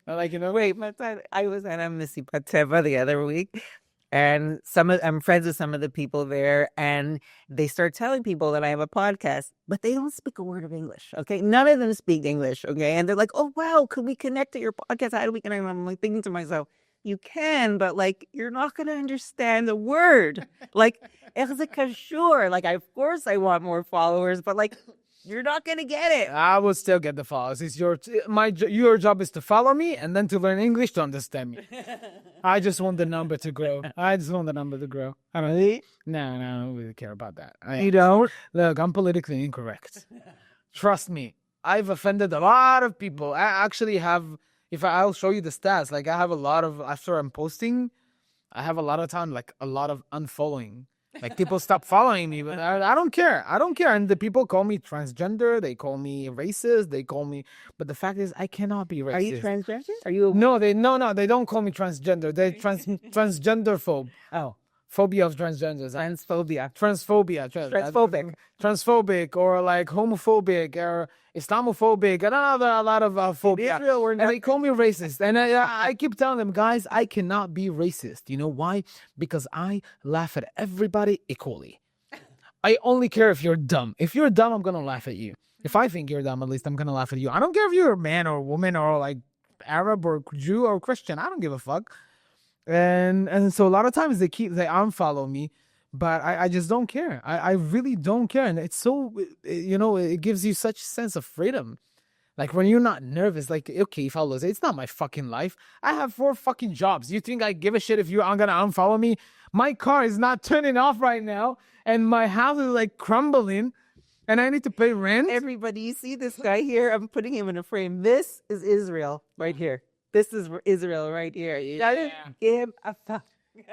Wait, Matan, I was at a Misipat Teva the other week, and I'm friends with some of the people there, and they start telling people that I have a podcast, but they don't speak a word of English, okay? None of them speak English, okay? And they're like, oh, wow, could we connect to your podcast? How do we connect? And I'm like thinking to myself, you can, but like, you're not going to understand the word. Like, of course I want more followers, but like, You're not gonna get it. I will still get the follows. It's your job is to follow me and then to learn English to understand me. I just want the number to grow. I don't really care about that. You don't? Look, I'm politically incorrect. Trust me. I've offended a lot of people. I actually have, I'll show you the stats. Like I have a lot of, after I'm posting, I have a lot of time, like a lot of unfollowing. Like people stop following me, but I don't care. I don't care. And the people call me transgender. They call me racist. They call me, but the fact is, I cannot be racist. Are you transgender? Are you? No, they don't call me transgender. They're transgender phobe. Oh, Phobia of transgenders. Transphobic, or like homophobic, or Islamophobic, and a lot of phobia. Israel, And they call me racist. And I keep telling them, guys, I cannot be racist. You know why? Because I laugh at everybody equally. I only care if you're dumb. If you're dumb, I'm going to laugh at you. If I think you're dumb, at least I'm going to laugh at you. I don't care if you're a man or a woman or like Arab or Jew or Christian. I don't give a fuck. And so a lot of times they unfollow me, but I just don't care. I really don't care. And it's so, it gives you such a sense of freedom. Like when you're not nervous, like, okay, fellas, it's not my fucking life. I have 4 fucking jobs. You think I give a shit if you are going to unfollow me? My car is not turning off right now. And my house is like crumbling. And I need to pay rent. Everybody, you see this guy here? I'm putting him in a frame. This is Israel right here. This is Israel right here. You gotta give a fuck.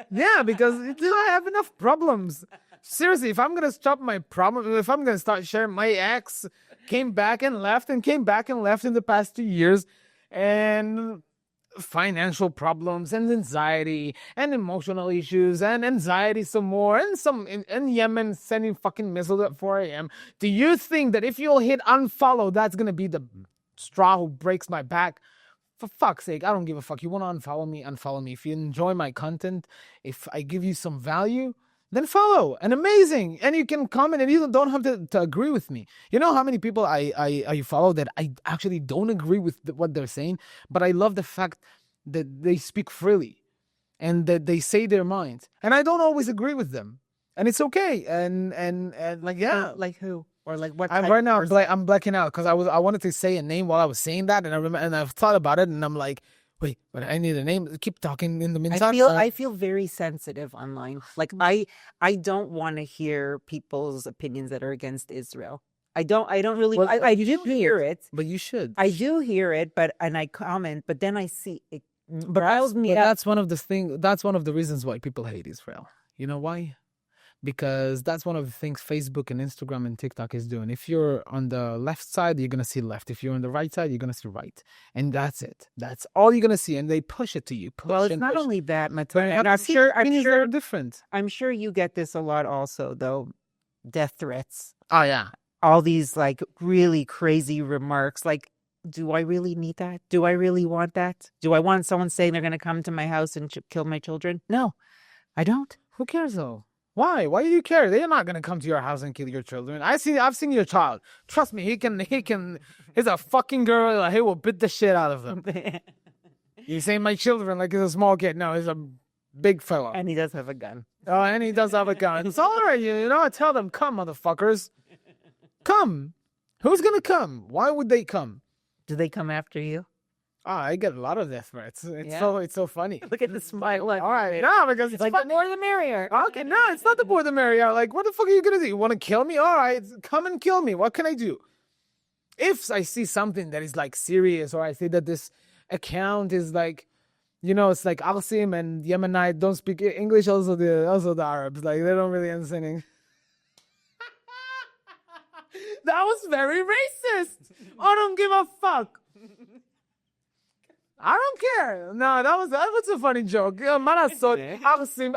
Yeah, because I have enough problems. Seriously, if I'm gonna stop my problem, if I'm gonna start sharing, my ex came back and left in the past 2 years, and financial problems and anxiety and emotional issues and anxiety some more, and some in Yemen sending fucking missiles at 4 a.m. Do you think that if you'll hit unfollow, that's gonna be the straw who breaks my back? For fuck's sake, I don't give a fuck. You want to unfollow me, unfollow me. If you enjoy my content, if I give you some value, then follow. And amazing. And you can comment, and you don't have to agree with me. You know how many people I follow that I actually don't agree with what they're saying, but I love the fact that they speak freely and that they say their mind. And I don't always agree with them. And it's okay. And like, yeah. Like who? Or like what? Right now, I'm blacking out because I wanted to say a name while I was saying that, and I remember, and I've thought about it, and I'm like, wait, but I need a name. Keep talking in the meantime. I feel very sensitive online. Like I don't want to hear people's opinions that are against Israel. I don't really. Well, I do hear it, but you should. I do hear it, and I comment, but then I see it riles me up. That's one of the reasons why people hate Israel. You know why? Because that's one of the things Facebook and Instagram and TikTok is doing. If you're on the left side, you're going to see left. If you're on the right side, you're going to see right. And that's it. That's all you're going to see. And they push it to you. Well, it's not only that, Matan. I'm sure they're different. I'm sure you get this a lot also, though. Death threats. Oh, yeah. All these like really crazy remarks. Like, do I really need that? Do I really want that? Do I want someone saying they're going to come to my house and kill my children? No, I don't. Who cares, though? Why? Why do you care? They're not gonna come to your house and kill your children. I've seen your child. Trust me, he can. He's a fucking girl. He will beat the shit out of them. You say my children like he's a small kid. No, he's a big fella. And he does have a gun. Oh, and he does have a gun. It's all right. You know, I tell them, come, motherfuckers. Come. Who's gonna come? Why would they come? Do they come after you? Oh, I get a lot of death threats. It's so funny. Look at the smile. All right, no, because it's like fun. the more the merrier. Okay, no, it's not the more the merrier. Like, what the fuck are you gonna do? You want to kill me? All right, come and kill me. What can I do? If I see something that is like serious, or I see that this account is like, it's like Alsim and Yemenite don't speak English. Also the Arabs, like they don't really understand English. That was very racist. I don't give a fuck. I don't care. No, that was a funny joke. Marasot, Arsim,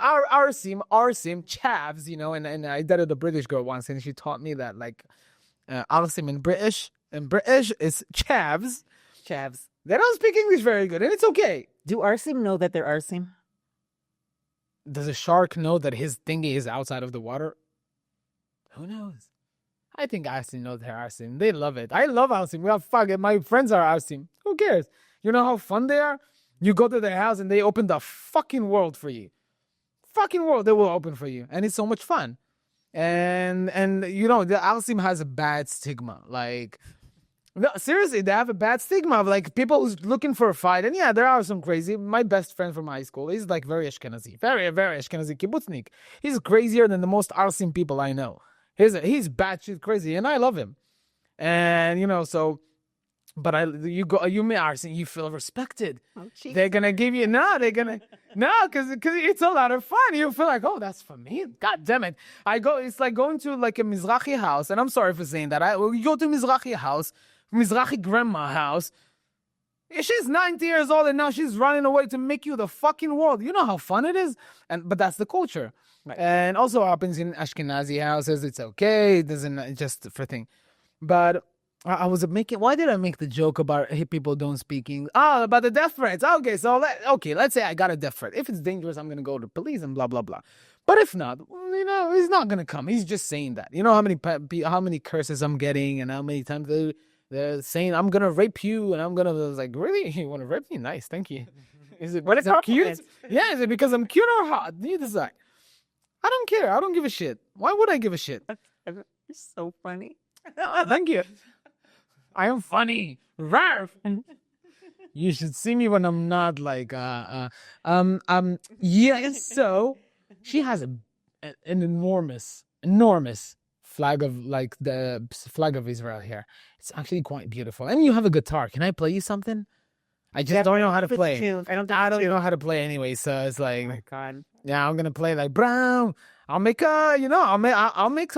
chavs, and I dated a British girl once, and she taught me that like Arsim in British is chavs. Chavs. They don't speak English very good, and it's okay. Do Arsim know that they're Arsim? Does a shark know that his thingy is outside of the water? Who knows? I think Arsim knows they're Arsim. They love it. I love Arsim. We have fuck it. My friends are Arsim. Who cares? You know how fun they are? You go to their house and they open the fucking world for you. Fucking world they will open for you. And it's so much fun. And you know, the Arsim has a bad stigma. Like, no, seriously, they have a bad stigma of like people who's looking for a fight. And yeah, there are some crazy. My best friend from high school, he's like very Ashkenazi, very, very Ashkenazi kibbutznik. He's crazier than the most Arsim people I know. He's batshit crazy, and I love him. And you know, so, but you may Arsim, you feel respected. Oh, They're gonna give you because it's a lot of fun. You feel like, oh, that's for me. God damn it! It's like going to like a Mizrahi house, and I'm sorry for saying that. You go to Mizrahi house, Mizrahi grandma house. She's 90 years old, and now she's running away to make you the fucking world. You know how fun it is, but that's the culture. Right. And also happens in Ashkenazi houses. It's okay. It doesn't just for thing, but. I was making. Why did I make the joke about people don't speak English? About the death threats. Okay, so let's say I got a death threat. If it's dangerous, I'm gonna go to the police and blah blah blah. But if not, you know, he's not gonna come. He's just saying that. You know how many curses I'm getting and how many times they're saying I'm gonna rape you and I'm gonna. I was like, really? You want to rape me? Nice, thank you. Is it cute? Yeah, is it because I'm cute or hot? You decide. I don't care. I don't give a shit. Why would I give a shit? You're so funny. Thank you. I am funny. Rarf. You should see me when I'm not like yeah, so she has an enormous flag of like the flag of Israel here. It's actually quite beautiful. And you have a guitar. Can I play you something? I just don't know how to play. I don't know how to play anyway, so it's like, oh my God. Yeah, I'm gonna play like brown. I'll make I'll make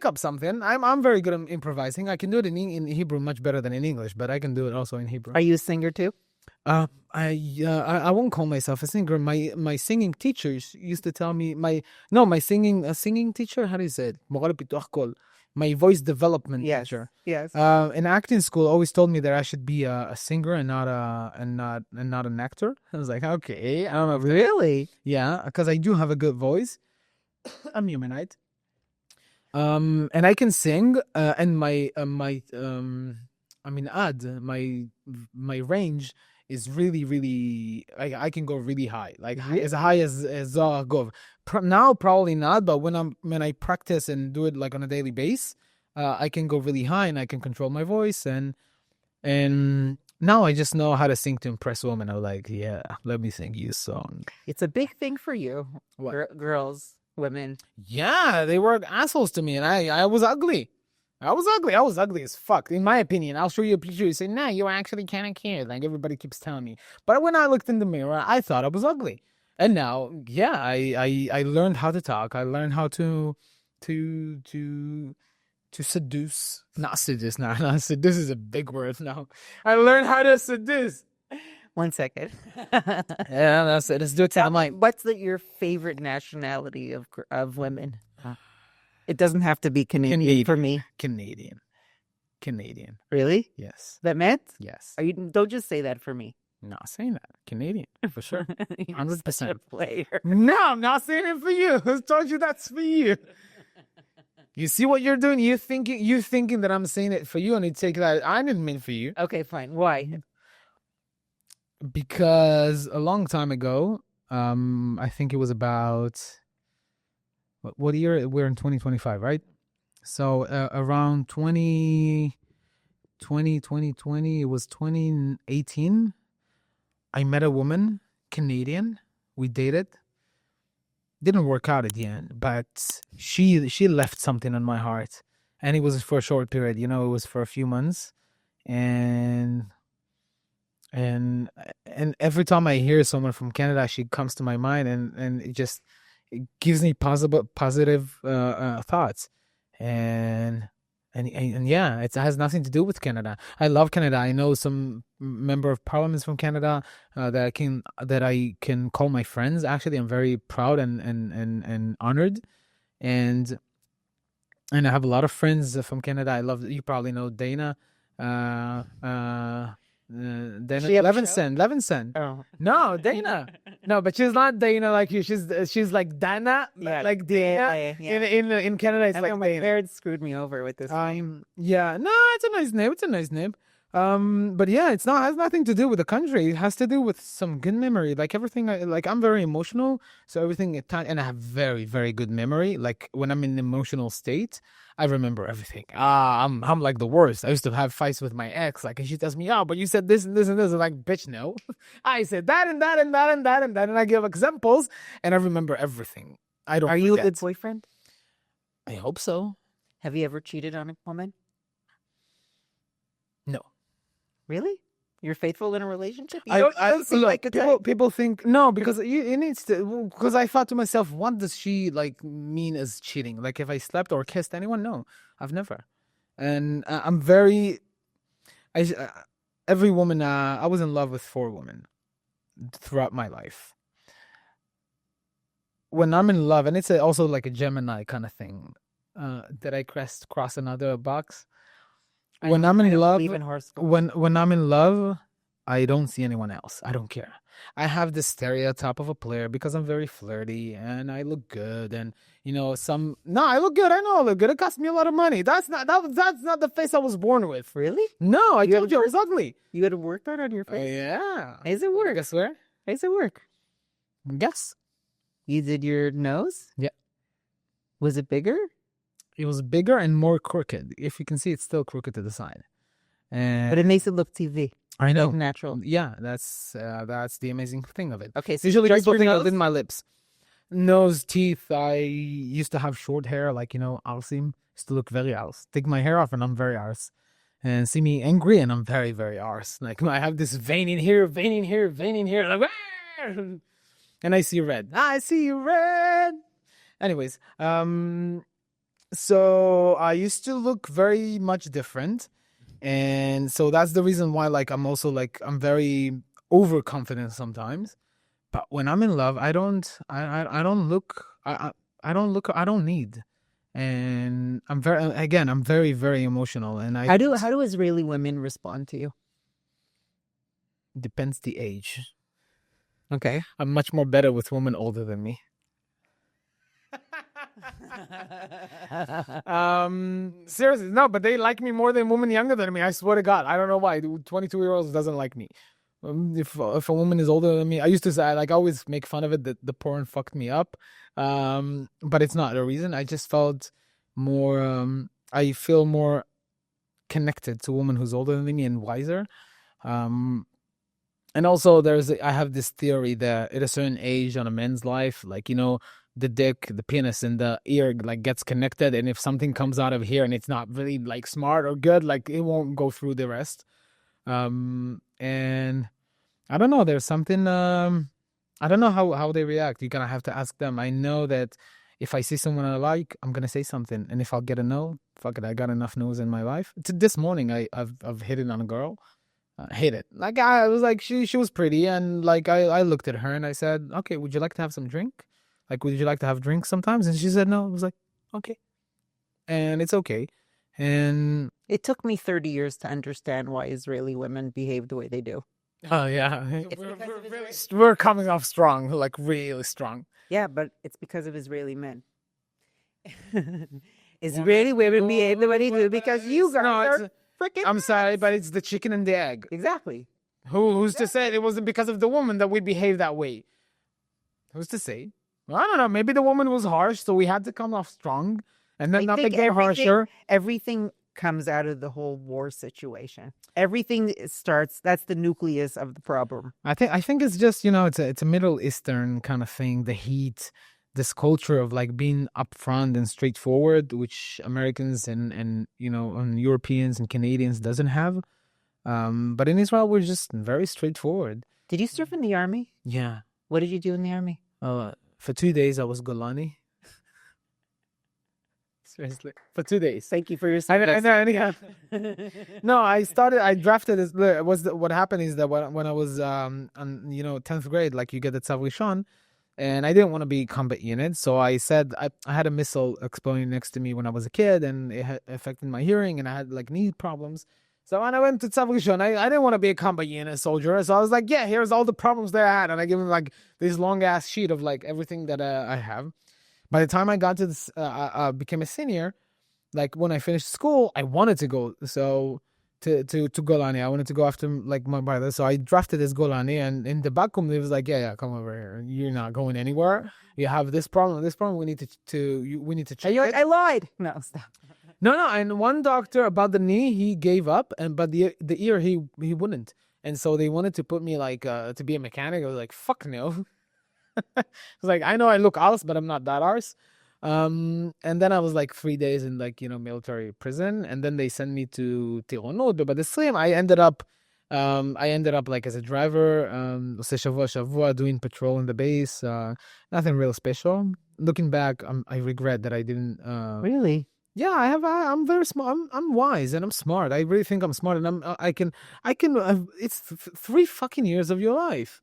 up something. I'm very good at improvising. I can do it in Hebrew much better than in English, but I can do it also in Hebrew. Are you a singer too? I won't call myself a singer. My singing teachers used to tell me a singing teacher. How do you say it? My voice development teacher. Yes. In acting school, always told me that I should be a singer and not an actor. I was like, okay, I don't know. Really? Yeah, because I do have a good voice. I'm humanite. And I can sing. And my range is really, really. I can go really high, like as high as Zohar Gov. Now probably not, but when I practice and do it like on a daily basis, I can go really high and I can control my voice and now I just know how to sing to impress women. I'm like, yeah, let me sing you a song. It's a big thing for you, girls, women. Yeah, they were assholes to me, and I was ugly. I was ugly as fuck, in my opinion. I'll show you a picture. You say, nah, you're actually kind of cute. Like everybody keeps telling me. But when I looked in the mirror, I thought I was ugly. And now, yeah, I learned how to talk. I learned how to seduce. Not seduce now. Not seduce is a big word now. I learned how to seduce. 1 second. Yeah, that's it. Let's do it. What's your favorite nationality of women? It doesn't have to be Canadian for me. Canadian. Really? Yes. That meant? Yes. Don't just say that for me. Not saying that. Canadian, for sure. 100%. Player. No, I'm not saying it for you. Who told you that's for you? You see what you're doing? You're thinking that I'm saying it for you, and you take that. I didn't mean for you. Okay, fine. Why? Because a long time ago, I think it was about what year? We're in 2025, right? So around 2020, it was 2018. I met a woman, Canadian. We dated. Didn't work out at the end, but she left something on my heart, and it was for a short period. You know, it was for a few months, and every time I hear someone from Canada, she comes to my mind, and it gives me positive thoughts, and yeah, it has nothing to do with Canada. I love Canada. I know some member of parliaments from Canada that I can call my friends. Actually, I'm very proud and honored, and I have a lot of friends from Canada. I love. You probably know Dayna. Levinson. Oh. No, Dayna. No, but she's not Dayna like you. She's like Dana, like Dayna. Yeah. In Canada, it's like my Dayna. parents screwed me over with this. Yeah, no, it's a nice name. But yeah, it's not has nothing to do with the country. It has to do with some good memory. Like everything, like I'm very emotional, so everything and I have very very good memory. Like when I'm in an emotional state, I remember everything. I'm like the worst. I used to have fights with my ex, like, and she tells me, "Oh, but you said this and this and this." I'm like, bitch, no, I said that and that and that and that and that, and I give examples, and I remember everything. I don't. Are you a forget. good boyfriend? I hope so. Have you ever cheated on a woman? No. Really? You're faithful in a relationship? You I don't seem look, like a type. people think no because it needs to because I thought to myself, what does she like mean as cheating? Like if I slept or kissed anyone? No, I've never. And I'm very, every woman. I was in love with 4 women throughout my life. When I'm in love, and it's also like a Gemini kind of thing. Did I cross another box? When I'm in love, when I'm in love, I don't see anyone else. I don't care. I have the stereotype of a player because I'm very flirty and I look good, and I look good. I know I look good. It cost me a lot of money. That's not the face I was born with. Really? No, I told you I was ugly. You had to work that on your face? Yeah. How does it work? I swear. How does it work? Guess. You did your nose? Yeah. Was it bigger? It was bigger and more crooked. If you can see, it's still crooked to the side. But it makes it look TV. I know. Like natural. Yeah, that's the amazing thing of it. Okay, so usually just people your think I nose? did my lips. Nose, teeth. I used to have short hair, like, arsim. Used to look very arse. Take my hair off and I'm very arse. And see me angry and I'm very, very arse. Like I have this vein in here, vein in here, vein in here. Like, and I see red. I see red. Anyways, so I used to look very much different. And so that's the reason why, like, I'm also like, I'm very overconfident sometimes. But when I'm in love, I don't need. And I'm very, very emotional. And How do Israeli women respond to you? Depends the age. Okay. I'm much more better with women older than me. Seriously, no, but they like me more than women younger than me. I swear to God, I don't know why. 22-year-olds doesn't like me. If a woman is older than me, I used to say, I always make fun of it that the porn fucked me up. But it's not a reason. I just felt more. I feel more connected to a woman who's older than me and wiser. And also, I have this theory that at a certain age on a man's life, like, the dick, the penis, and the ear like gets connected, and if something comes out of here and it's not really like smart or good, like it won't go through the rest. And I don't know. There's something. I don't know how they react. You're gonna have to ask them. I know that if I see someone I like, I'm gonna say something, and if I'll get a no, fuck it. I got enough no's in my life. This morning, I've hit it on a girl. Hate it. Like I was like she was pretty, and like I looked at her and I said, okay, would you like to have some drink? Like, would you like to have drinks sometimes? And she said no. I was like, okay. And it's okay. And it took me 30 years to understand why Israeli women behave the way they do. Oh, yeah. We're coming off strong, like really strong. Yeah, but it's because of Israeli men. Israeli women behave the way they do because you guys are freaking. I'm sorry, but it's the chicken and the egg. Exactly. Who's to say it wasn't because of the woman that we behave that way? Who's to say? I don't know. Maybe the woman was harsh, so we had to come off strong, and then nothing get harsher. Everything comes out of the whole war situation. Everything starts. That's the nucleus of the problem. I think it's just it's a Middle Eastern kind of thing. The heat, this culture of like being upfront and straightforward, which Americans and Europeans and Canadians doesn't have. But in Israel, we're just very straightforward. Did you serve in the army? Yeah. What did you do in the army? For 2 days, I was Golani. Seriously, for 2 days. Thank you for your service. No, I drafted this. What happened is that when I was on 10th grade, like you get the Tzav Rishon, and I didn't want to be combat unit, so I said I had a missile exploding next to me when I was a kid, and it had affected my hearing, and I had like knee problems. So when I went to Tzav Rishon, I didn't want to be a combat unit soldier. So I was like, yeah, here's all the problems that I had. And I gave him like this long ass sheet of like everything that I have. By the time I got to this, became a senior, like when I finished school, I wanted to go. So to Golani. I wanted to go after like my brother, so I drafted this Golani, and in the back room, he was like, "Yeah, come over here. You're not going anywhere. You have this problem, this problem. We need we need to check it." I lied. No, stop. No. And one doctor about the knee, he gave up, but the ear, he wouldn't. And so they wanted to put me like to be a mechanic. I was like, "Fuck no." I was like, I know I look arse, but I'm not that arse. And then I was like 3 days in like, military prison, and then they sent me to Tironud. But the same, I ended up like as a driver, עושה שבוע doing patrol in the base. Nothing real special. Looking back, I regret that I didn't. Really? Yeah, I'm very smart. I'm wise and I'm smart. I really think I'm smart, and I can. It's 3 fucking years of your life.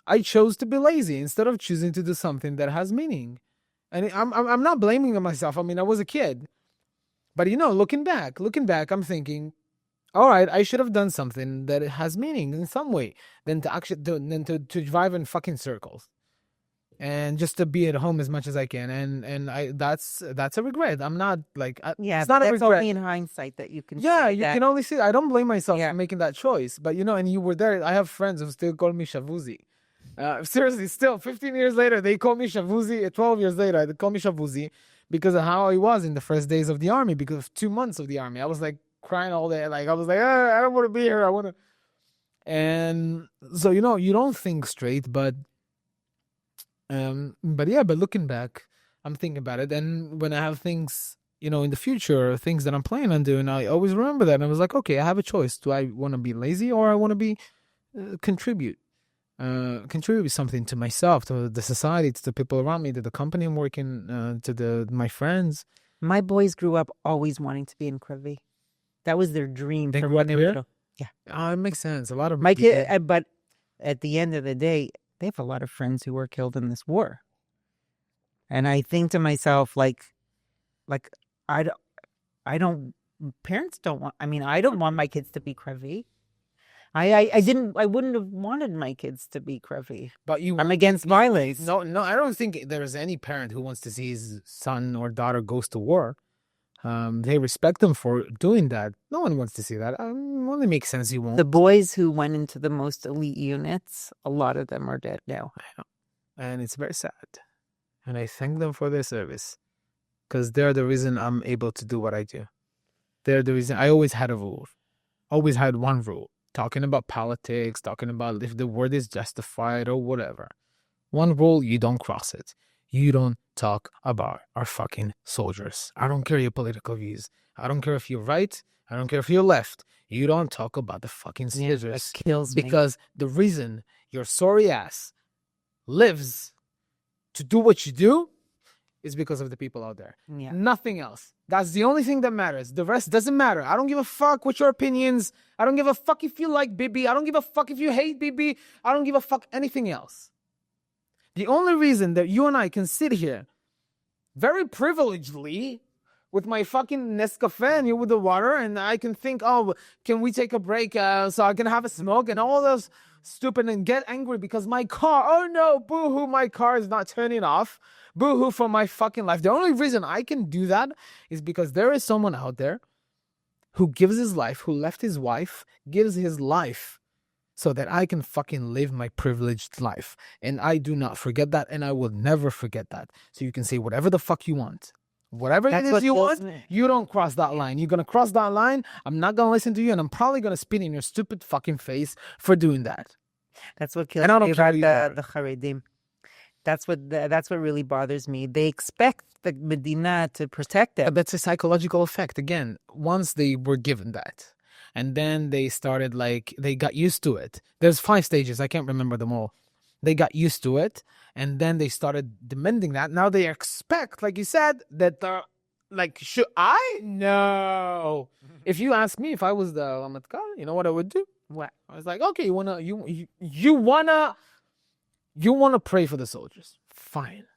I chose to be lazy instead of choosing to do something that has meaning. And I'm not blaming myself. I mean, I was a kid, but looking back, I'm thinking, all right, I should have done something that has meaning in some way than to drive in fucking circles, and just to be at home as much as I can. And that's a regret. I'm not like it's not a regret. Only in hindsight that you can. Yeah, you can only see. I don't blame myself for making that choice, but and you were there. I have friends who still call me Shavuzi. Seriously, still 15 years later, they call me Shavuzi. 12 years later, they call me Shavuzi because of how I was in the first days of the army, because of 2 months of the army. I was like crying all day. Like I was like, I don't want to be here. I want to. And so, you don't think straight, but looking back, I'm thinking about it. And when I have things, in the future, things that I'm planning on doing, I always remember that. And I was like, okay, I have a choice. Do I want to be lazy, or I want to be contribute something to myself, to the society, to the people around me, to the company I'm working, to my friends. My boys grew up always wanting to be in Kravi. That was their dream. They from grew when up they were here? little. Yeah. It makes sense. A lot of My kid, but at the end of the day, they have a lot of friends who were killed in this war. And I think to myself, like parents don't want, I don't want my kids to be Kravi. I wouldn't have wanted my kids to be Kravi. But I'm against violence. No, I don't think there's any parent who wants to see his son or daughter goes to war. They respect them for doing that. No one wants to see that. Only makes sense you won't. The boys who went into the most elite units, a lot of them are dead now. And it's very sad. And I thank them for their service, because they're the reason I'm able to do what I do. They're the reason. I always had a rule. Always had one rule. Talking about politics, talking about if the word is justified or whatever. One rule, you don't cross it. You don't talk about our fucking soldiers. I don't care your political views. I don't care if you're right. I don't care if you're left. You don't talk about the fucking soldiers. That kills me. Because the reason your sorry ass lives to do what you do is because of the people out there. Yeah. Nothing else. That's the only thing that matters. The rest doesn't matter. I don't give a fuck what your opinions. I don't give a fuck if you like Bibi. I don't give a fuck if you hate Bibi. I don't give a fuck anything else. The only reason that you and I can sit here very privilegedly with my fucking Nescafe and you with the water, and I can think, oh, can we take a break so I can have a smoke, and all those stupid, and get angry because my car, oh no, boo-hoo, my car is not turning off. Boo-hoo for my fucking life. The only reason I can do that is because there is someone out there who gives his life, who left his wife, gives his life so that I can fucking live my privileged life. And I do not forget that, and I will never forget that. So you can say whatever the fuck you want. Whatever it is you want, you don't cross that line. You're going to cross that line, I'm not going to listen to you, and I'm probably going to spit in your stupid fucking face for doing that. That's what kills me about the Haredim. That's what really bothers me. They expect the Medina to protect them. That's a psychological effect. Again, once they were given that, and then they started they got used to it. There's 5 stages. I can't remember them all. They got used to it, and then they started demanding that. Now they expect, like you said, that should I? No. If you ask me if I was the Lamatkar, you know what I would do? What? I was like, okay, you wanna pray for the soldiers. Fine.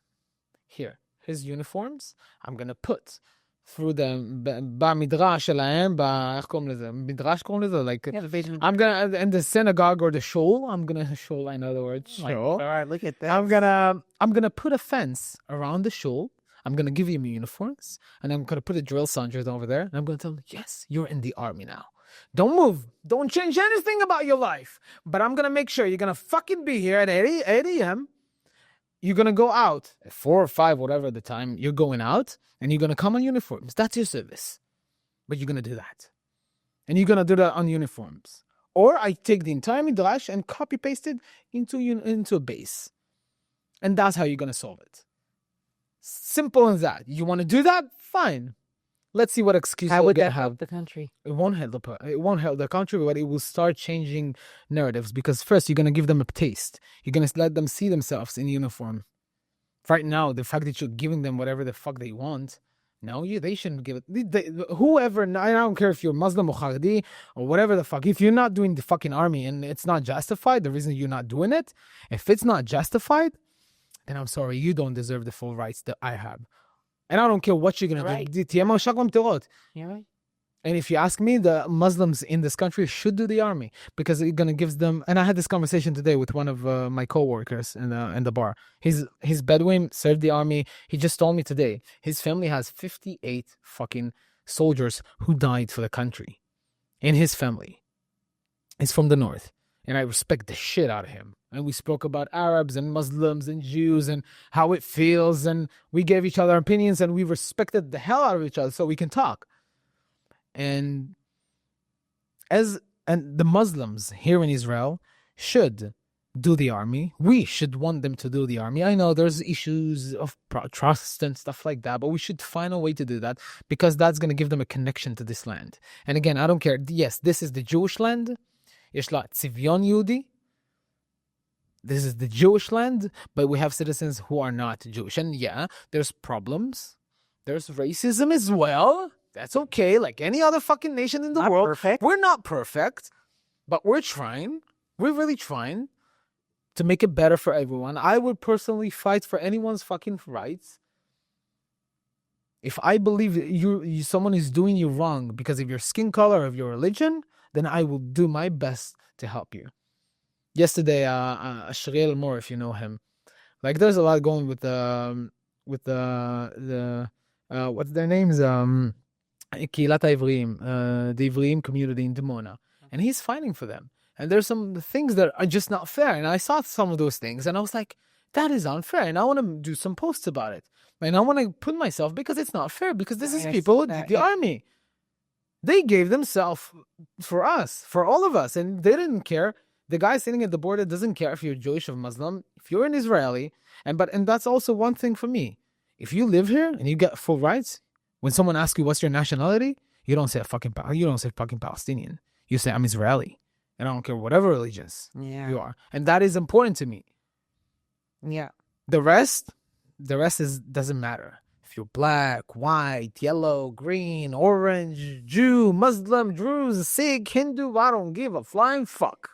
Here's uniforms. I'm gonna put through the במדרש שלהם, איך קוראים לזה? מדרש קוראים לזה? I'm gonna, in the synagogue or the shul, in other words, shul. All right, look at that. I'm gonna put a fence around the shul. I'm going to give you uniforms, and I'm going to put a drill sergeant over there, and I'm going to tell them, yes, you're in the army now. Don't move. Don't change anything about your life. But I'm going to make sure you're going to fucking be here at 8 a.m. You're going to go out at 4 or 5, whatever the time you're going out, and you're going to come on uniforms. That's your service. But you're going to do that. And you're going to do that on uniforms. Or I take the entire midrash and copy paste it into a base. And that's how you're going to solve it. Simple as that. You want to do that? Fine. Let's see what excuse How would you'll that help the country? It won't help the country, but it will start changing narratives. Because first, you're going to give them a taste. You're going to let them see themselves in uniform. Right now, the fact that you're giving them whatever the fuck they want, no, they shouldn't give it. Whoever, I don't care if you're Muslim or Haredi or whatever the fuck. If you're not doing the fucking army and it's not justified, the reason you're not doing it, if it's not justified, then I'm sorry, you don't deserve the full rights that I have. And I don't care what you're going to do. You're right. And if you ask me, the Muslims in this country should do the army because it gonna gives them. And I had this conversation today with one of my coworkers in the bar. He's Bedouin, served the army. He just told me today his family has 58 fucking soldiers who died for the country. In his family, he's from the north, and I respect the shit out of him. And we spoke about Arabs and Muslims and Jews and how it feels, and we gave each other opinions, and we respected the hell out of each other so we can talk. And the Muslims here in Israel should do the army. We should want them to do the army. I know there's issues of trust and stuff like that, but we should find a way to do that because that's going to give them a connection to this land. And again, I don't care. Yes, this is the Jewish land. Yesh la tzivyon Yehudi. This is the Jewish land, but we have citizens who are not Jewish. And yeah, there's problems. There's racism as well. That's okay, like any other fucking nation in the world. Perfect. We're not perfect, but we're trying. We're really trying to make it better for everyone. I would personally fight for anyone's fucking rights. If I believe someone is doing you wrong because of your skin color or of your religion, then I will do my best to help you. Yesterday, Shriel Moore, if you know him, like there's a lot going with the what's their names? Kilat Ivrim, the Ivrim community in Dimona. And he's fighting for them. And there's some things that are just not fair. And I saw some of those things and I was like, that is unfair. And I want to do some posts about it. And I want to put myself because it's not fair. Because this is people, the army. They gave themselves for us, for all of us. And they didn't care. The guy sitting at the border doesn't care if you're Jewish or Muslim. If you're an Israeli. And that's also one thing for me. If you live here and you get full rights, when someone asks you what's your nationality, you don't say fucking Palestinian. You say I'm Israeli, and I don't care whatever religions you are, and that is important to me. Yeah. The rest doesn't matter. If you're black, white, yellow, green, orange, Jew, Muslim, Druze, Sikh, Hindu, I don't give a flying fuck.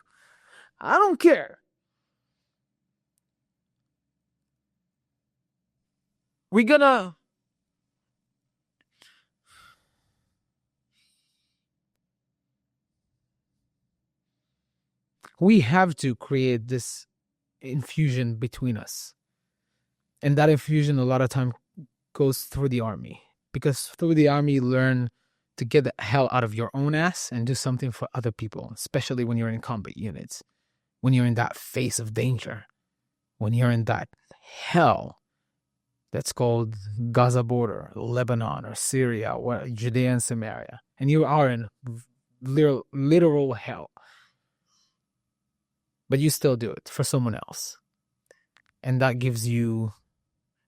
I don't care. We have to create this infusion between us. And that infusion a lot of time goes through the army. Because through the army you learn to get the hell out of your own ass and do something for other people. Especially when you're in combat units. When you're in that face of danger. When you're in that hell that's called Gaza border, Lebanon or Syria, or Judea and Samaria. And you are in literal hell. But you still do it for someone else. And that gives you,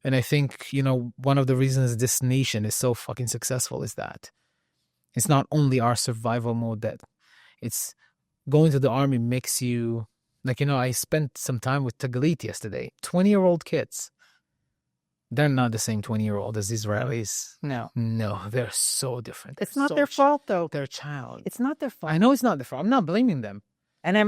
and I think, one of the reasons this nation is so fucking successful is that it's not only our survival mode that it's going to the army makes you, I spent some time with Tagalit yesterday, 20-year-old kids. They're not the same 20-year-old as Israelis. No, they're so different. It's not their fault, though. They're a child. It's not their fault. I know it's not their fault. I'm not blaming them. And I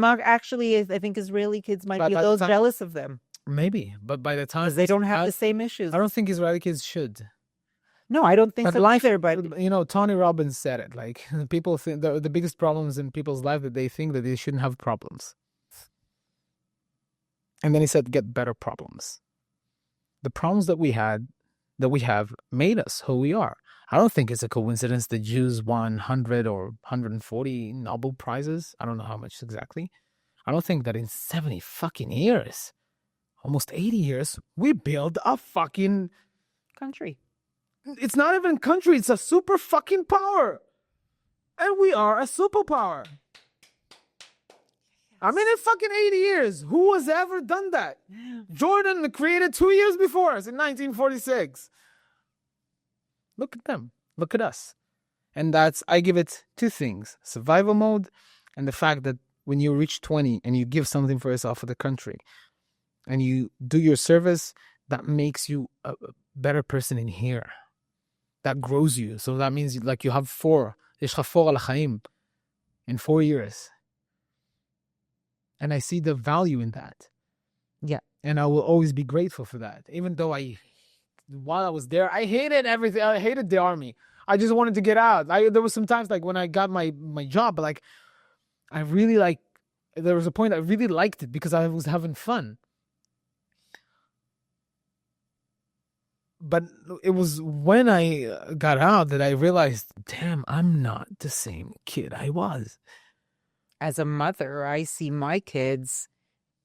think Israeli kids might be a little jealous of them. Maybe, but by the time... Because they don't have the same issues. I don't think Israeli kids should. No, I don't think so either, but... Tony Robbins said it. Like, people think the biggest problems in people's life that they think that they shouldn't have problems. And then he said, get better problems. The problems that we had that we have made us who we are. I don't think it's a coincidence that Jews won 100 or 140 Nobel Prizes. I don't know how much exactly. I don't think that in 70 fucking years, almost 80 years, we build a fucking country. It's not even country, it's a super fucking power. And we are a superpower. I mean, in fucking 80 years, who has ever done that? Jordan created 2 years before us in 1946. Look at them. Look at us. And I give it two things. Survival mode and the fact that when you reach 20 and you give something for yourself for the country and you do your service, that makes you a better person in here. That grows you. So that means like you have 4. יש לך 4 על החיים in 4 years. And I see the value in that. Yeah. And I will always be grateful for that. Even though while I was there, I hated everything. I hated the army. I just wanted to get out. There was some times like when I got my job, like I really there was a point I really liked it because I was having fun. But it was when I got out that I realized, damn, I'm not the same kid I was. As a mother, I see my kids,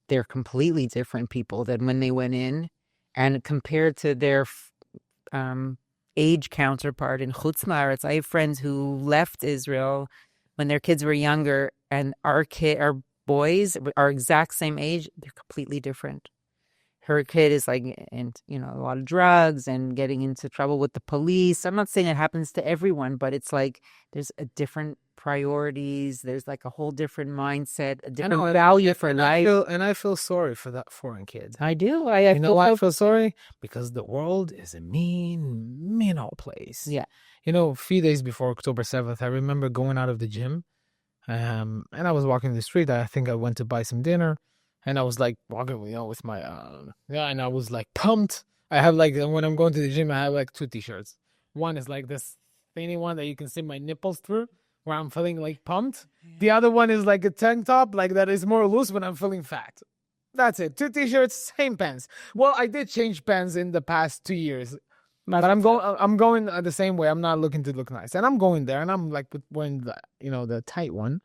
they're completely different people than when they went in. And compared to their age counterpart in Chutz La'aretz, I have friends who left Israel when their kids were younger, and our boys are exact same age. They're completely different. Her kid is like, and a lot of drugs and getting into trouble with the police. I'm not saying it happens to everyone, but it's like there's a different priorities. There's like a whole different mindset, a different value for life. I feel sorry for that foreign kid. I do. I feel sorry? Because the world is a mean old place. Yeah. A few days before October 7th, I remember going out of the gym, and I was walking the street. I think I went to buy some dinner. And I was like walking, with my, and I was like pumped. I have like, when I'm going to the gym, I have like 2 t-shirts. One is like this tiny one that you can see my nipples through, where I'm feeling like pumped. The other one is like a tank top, like that is more loose when I'm feeling fat. That's it. 2 t-shirts, same pants. Well, I did change pants in the past 2 years. But I'm going the same way. I'm not looking to look nice. And I'm going there and I'm like wearing the tight one.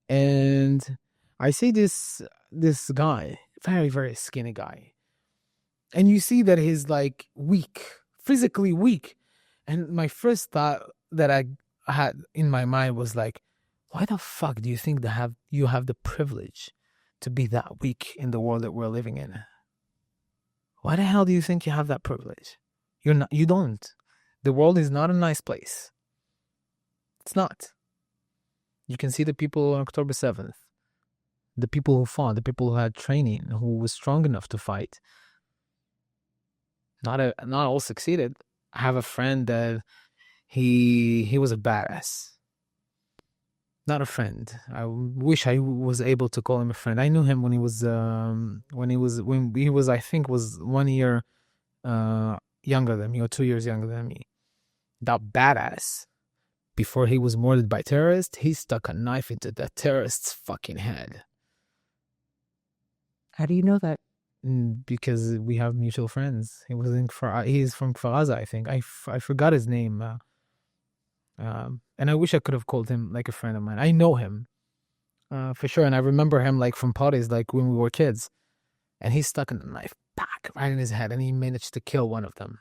And I see this guy, very, very skinny guy. And you see that he's like weak, physically weak. And my first thought that I had in my mind was like, why the fuck do you think you have the privilege to be that weak in the world that we're living in? Why the hell do you think you have that privilege? You don't. The world is not a nice place. It's not. You can see the people on October 7th. The people who fought, the people who had training, who was strong enough to fight. Not all succeeded. I have a friend that he was a badass. Not a friend. I wish I was able to call him a friend. I knew him when he was I think was 1 year younger than me, or 2 years younger than me. That badass. Before he was murdered by terrorists, he stuck a knife into that terrorist's fucking head. How do you know that? Because we have mutual friends. He's from Kfar Aza, I think. I forgot his name. And I wish I could have called him like a friend of mine. I know him for sure. And I remember him like from parties, like when we were kids. And he stuck a knife back right in his head and he managed to kill one of them.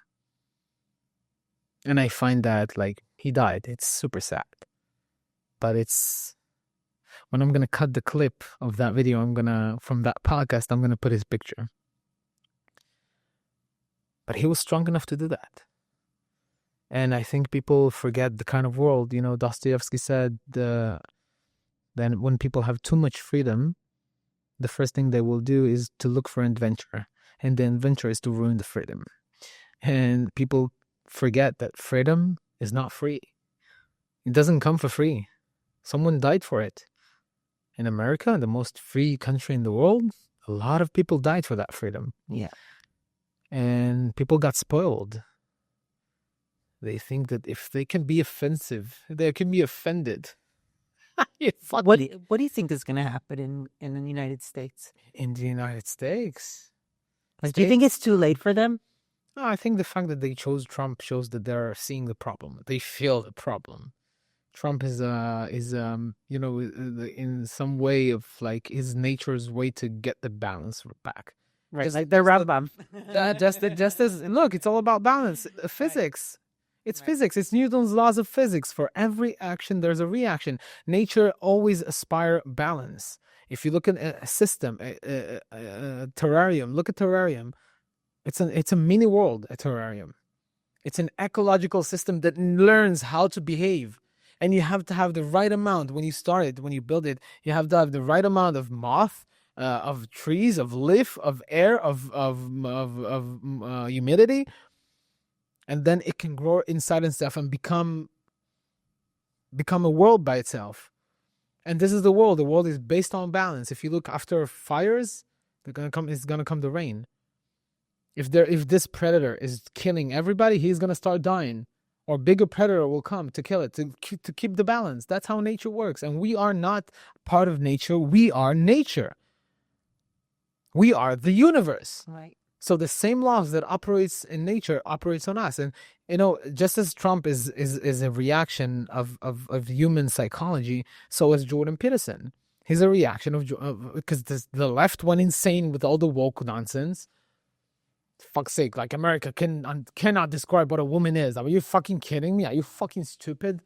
And I find that like he died. It's super sad. But when I'm going to cut the clip of that video, from that podcast, I'm going to put his picture. But he was strong enough to do that. And I think people forget the kind of world, Dostoevsky said, then when people have too much freedom, the first thing they will do is to look for adventure. And the adventure is to ruin the freedom. And people forget that freedom is not free. It doesn't come for free. Someone died for it. In America, the most free country in the world, a lot of people died for that freedom. Yeah. And people got spoiled. They think that if they can be offensive, they can be offended. What do you think is going to happen in the United States? In the United States? Do you think it's too late for them? No, I think the fact that they chose Trump shows that they're seeing the problem. They feel the problem. Trump is in some way of like his nature's way to get the balance back. Right, Just- like the just Rambam. just as look, it's all about balance. Physics. It's physics. It's Newton's laws of physics. For every action, there's a reaction. Nature always aspire balance. If you look at a system, a terrarium, look at terrarium. It's a mini world, a terrarium. It's an ecological system that learns how to behave. And you have to have the right amount when you start it, when you build it. You have to have the right amount of moth, of trees, of leaf, of air, of humidity, and then it can grow inside itself and become a world by itself. And this is the world. The world is based on balance. If you look after fires, it's gonna come the rain. If this predator is killing everybody, he's gonna start dying. Or bigger predator will come to kill it, to keep the balance. That's how nature works. And we are not part of nature. We are nature. We are the universe. Right. So the same laws that operates in nature operates on us. And, just as Trump is a reaction of human psychology, so is Jordan Peterson. He's a reaction because the left went insane with all the woke nonsense. Fuck's sake, like America cannot describe what a woman is. Are you fucking kidding me? Are you fucking stupid?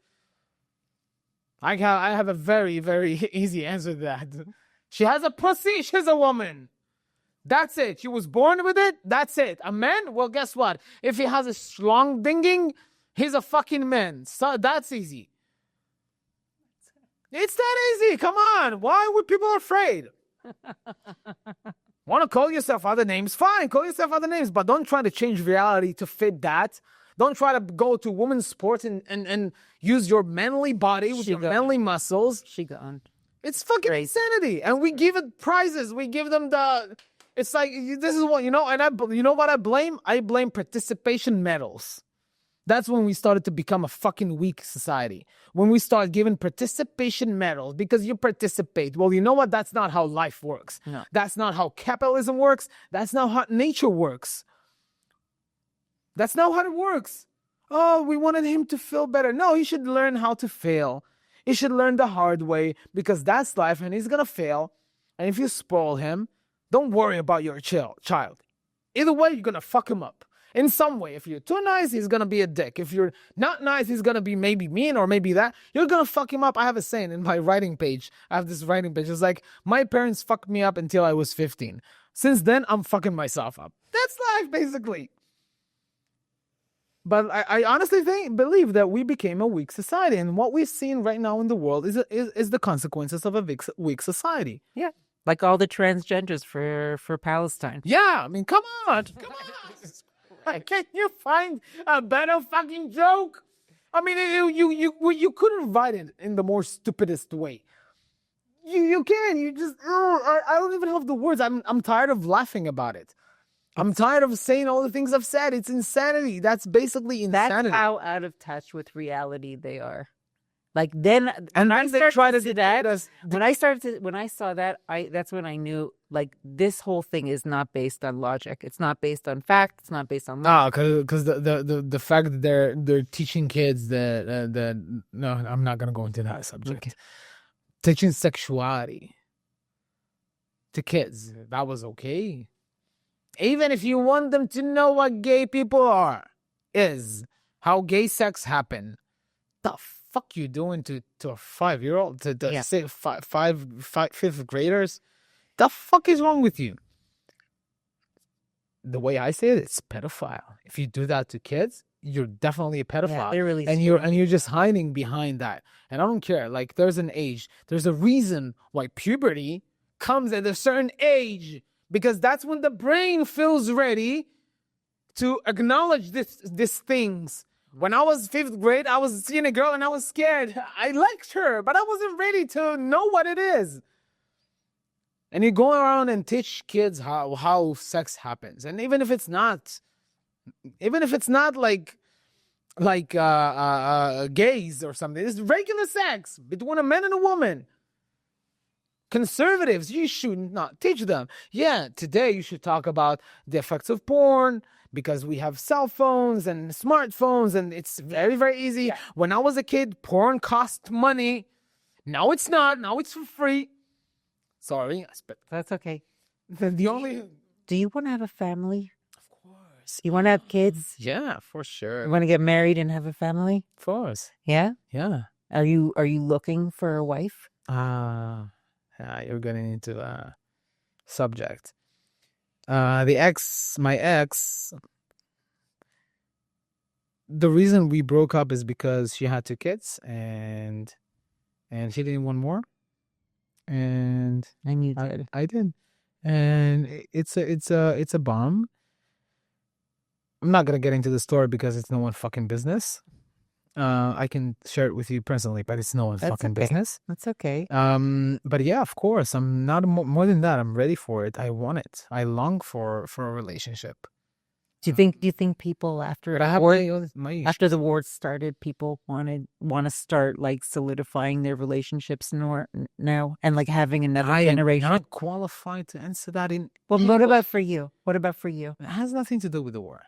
I have a very, very easy answer to that. She has a pussy, she's a woman. That's it. She was born with it, that's it. A man? Well, guess what? If he has a strong dinging, he's a fucking man. So that's easy. It's that easy. Come on. Why would people afraid? Want to call yourself other names? Fine, call yourself other names, but don't try to change reality to fit that. Don't try to go to women's sports and use your manly body with your manly muscles. It's fucking insanity. And we give it prizes. We give them it's like, this is what, and you know what I blame? I blame participation medals. That's when we started to become a fucking weak society. When we start giving participation medals because you participate. Well, you know what? That's not how life works. No. That's not how capitalism works. That's not how nature works. That's not how it works. Oh, we wanted him to feel better. No, he should learn how to fail. He should learn the hard way because that's life and he's going to fail. And if you spoil him, don't worry about your child. Either way, you're going to fuck him up. In some way, if you're too nice, he's going to be a dick. If you're not nice, he's going to be maybe mean or maybe that. You're going to fuck him up. I have a saying in my writing page. I have this writing page. It's like, my parents fucked me up until I was 15. Since then, I'm fucking myself up. That's life, basically. But I honestly believe that we became a weak society. And what we've seen right now in the world is the consequences of a weak society. Yeah. Like all the transgenders for Palestine. Yeah. I mean, come on. Come on. Can you find a better fucking joke? I mean, you couldn't write it in the more stupidest way. You can. You just I don't even have the words. I'm tired of laughing about it. I'm tired of saying all the things I've said. It's insanity. That's basically insanity. That's how out of touch with reality they are. Like then, and I they try to do that. When I saw that, that's when I knew like this whole thing is not based on logic. It's not based on fact. It's not based on logic. No, because the fact that they're teaching kids that no, I'm not gonna go into that subject. Okay. Teaching sexuality to kids, that was okay. Even if you want them to know what gay people is how gay sex happen, the fuck you doing to a 5-year-old to say fifth graders? The fuck is wrong with you? The way I say it, it's pedophile. If you do that to kids, you're definitely a pedophile. Yeah, really and you're just hiding behind that. And I don't care. Like there's an age. There's a reason why puberty comes at a certain age. Because that's when the brain feels ready to acknowledge these things. When I was 5th grade, I was seeing a girl and I was scared. I liked her, but I wasn't ready to know what it is. And you go around and teach kids how sex happens. And even if it's not like gays or something, it's regular sex between a man and a woman. Conservatives, you should not teach them. Yeah, today you should talk about the effects of porn. because we have cell phones and smartphones, and it's very, very easy. Yeah. When I was a kid, porn cost money. Now it's not. Now it's for free. Sorry. That's okay. The only... Do you want to have a family? Of course. You want to have kids? Yeah, for sure. You want to get married and have a family? Of course. Yeah? Yeah. Are you looking for a wife? You're getting into a subject. My ex, the reason we broke up is because she had 2 kids and she didn't want more. And you did. I did. And it's a bomb. I'm not gonna get into the story because it's no one fucking business. I can share it with you personally, but it's no one fucking business. That's okay. But yeah, of course, I'm not more than that. I'm ready for it. I want it. I long for a relationship. Do you think people after after the war started, people want to start like solidifying their relationships now and like having another generation? I'm not qualified to answer that. What about for you? What about for you? It has nothing to do with the war.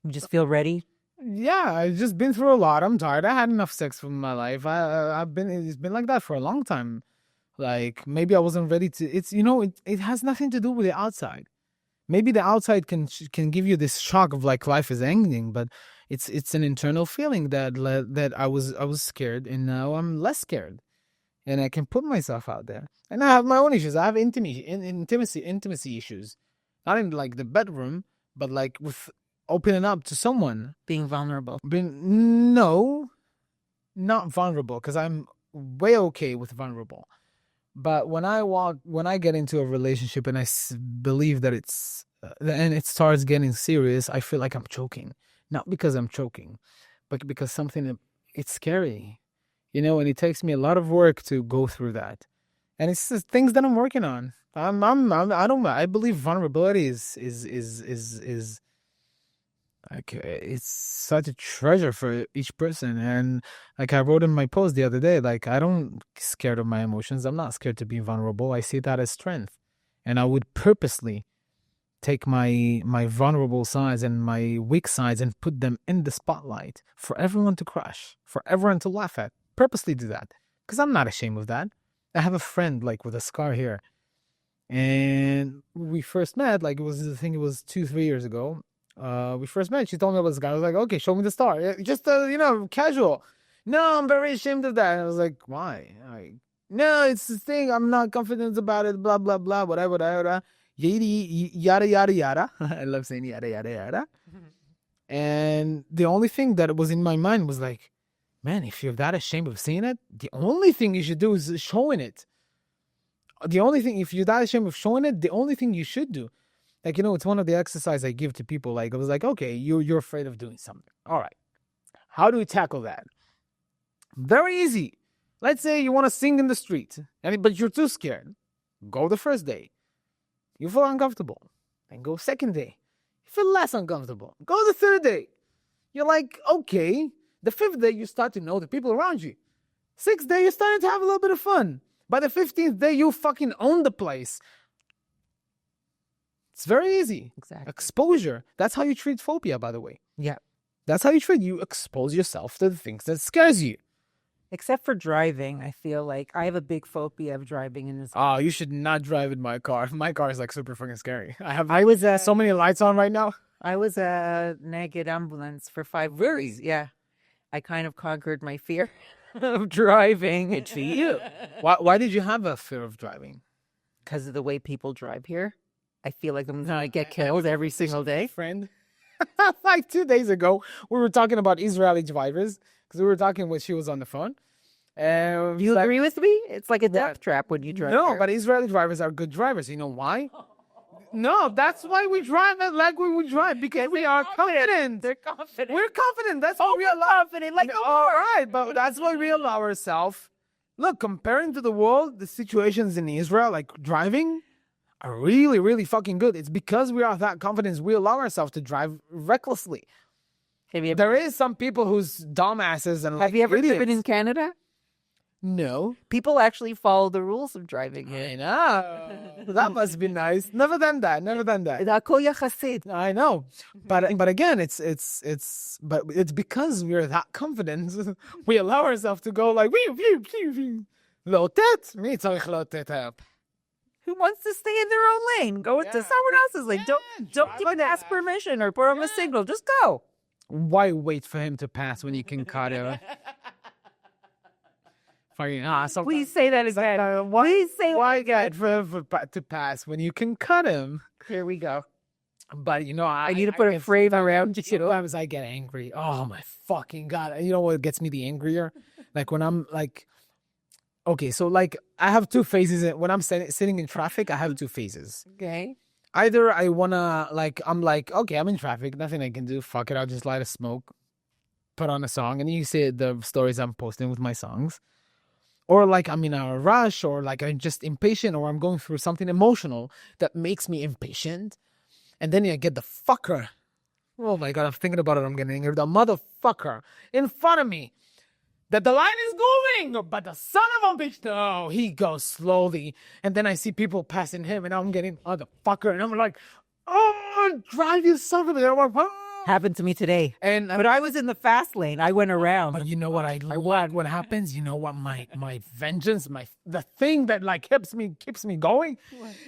You just feel ready? Yeah, I've just been through a lot. I'm tired. I had enough sex in my life. It's been like that for a long time. Like maybe I wasn't ready to. It's it has nothing to do with the outside. Maybe the outside can give you this shock of like life is ending, but it's an internal feeling that I was scared, and now I'm less scared, and I can put myself out there. And I have my own issues. I have intimacy issues, not in like the bedroom, but like with opening up to someone, being vulnerable. No, not vulnerable, because I'm way okay with vulnerable. But when I get into a relationship and I believe that and it starts getting serious, I feel like I'm choking. Not because I'm choking, but because it's scary, and it takes me a lot of work to go through that. And it's just things that I'm working on. I believe vulnerability is like it's such a treasure for each person. And like I wrote in my post the other day, like I don't scared of my emotions. I'm not scared to be vulnerable. I see that as strength, and I would purposely take my vulnerable sides and my weak sides and put them in the spotlight for everyone to crush, for everyone to laugh at. Purposely do that because I'm not ashamed of that. I have a friend like with a scar here, and we first met. Like it was 2-3 years ago. We first met. She told me about this guy. I was like, okay, show me the star. Just casual. No, I'm very ashamed of that. And I was like, why? No, it's this thing. I'm not confident about it. Blah blah blah. Whatever. Yada yada yada. I love saying yada yada yada. And the only thing that was in my mind was like, man, if you're that ashamed of seeing it, the only thing you should do is showing it. If you're that ashamed of showing it, the only thing you should do. Like, it's one of the exercises I give to people. Like, I was like, okay, you're afraid of doing something. All right. How do we tackle that? Very easy. Let's say you want to sing in the street, but you're too scared. Go the first day. You feel uncomfortable. Then go second day. You feel less uncomfortable. Go the third day. You're like, okay. The fifth day, you start to know the people around you. Sixth day, you're starting to have a little bit of fun. By the 15th day, you fucking own the place. It's very easy. Exactly. Exposure. That's how you treat phobia, by the way. Yeah. That's how you expose yourself to the things that scares you. Except for driving, I feel like I have a big phobia of driving in this. Oh, you should not drive in my car. My car is like super fucking scary. I was so many lights on right now. I was a naked ambulance for 5 years. Yeah. I kind of conquered my fear of driving. It's you. Why did you have a fear of driving? Because of the way people drive here. I feel like I'm going to get killed every single day. Friend, like 2 days ago, we were talking about Israeli drivers because we were talking when she was on the phone. Do you agree with me? It's like a death trap when you drive. No, here. But Israeli drivers are good drivers. You know why? No, that's why we drive like we would drive, because we are confident. They're confident. We're confident. That's why we allow. Confident. Like, all right, but that's why we allow ourselves. Look, comparing to the world, the situations in Israel, like driving, are really, really fucking good. It's because we are that confident. We allow ourselves to drive recklessly. There is some people who's dumbasses and have you ever driven in Canada? No. People actually follow the rules of driving. I know. That must be nice. Never done that. Hako yachasit. I know. But again, it's because we're that confident. We allow ourselves to go like lotet. Me tzarich lotet up. Who wants to stay in their own lane? Go into someone else's lane. Don't even ask permission or put on a signal. Just go. Why wait for him to pass when you can cut him? Please say that again. Why get to pass when you can cut him? Here we go. But I need to put a frame around you. Sometimes I get angry. Oh my fucking God. You know what gets me the angrier? Like when I'm like, okay, so like I have two phases. When I'm sitting in traffic, I have two phases. Okay. Either I wanna I'm like, okay, I'm in traffic, nothing I can do. Fuck it, I'll just light a smoke, put on a song, and you see the stories I'm posting with my songs. Or like I'm in a rush, or like I'm just impatient, or I'm going through something emotional that makes me impatient. And then I get the fucker. Oh my God, I'm thinking about it, I'm getting angry. The motherfucker in front of me. That the line is going, but the son of a bitch, no, he goes slowly. And then I see people passing him, and I'm getting, motherfucker. And I'm like, oh, drive you son of a bitch. Happened to me today. But I was in the fast lane. I went around. But you know what what happens? You know what my vengeance, the thing that like keeps me going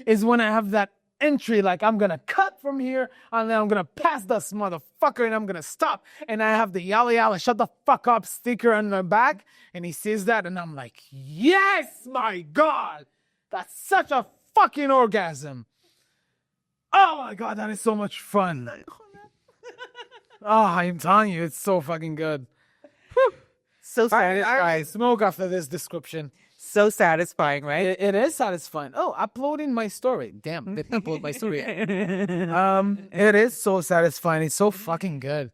is when I have that entry, like I'm gonna cut from here and then I'm gonna pass this motherfucker and I'm gonna stop, and I have the yalla yalla shut the fuck up sticker on my back, and he sees that and I'm like, yes, my God, that's such a fucking orgasm. Oh my God, that is so much fun. Oh, I'm telling you, it's so fucking good. So satisfying. I smoke after this description. So satisfying, right? It is satisfying. Oh, uploading my story. Damn, they upload my story. It is so satisfying. It's so fucking good.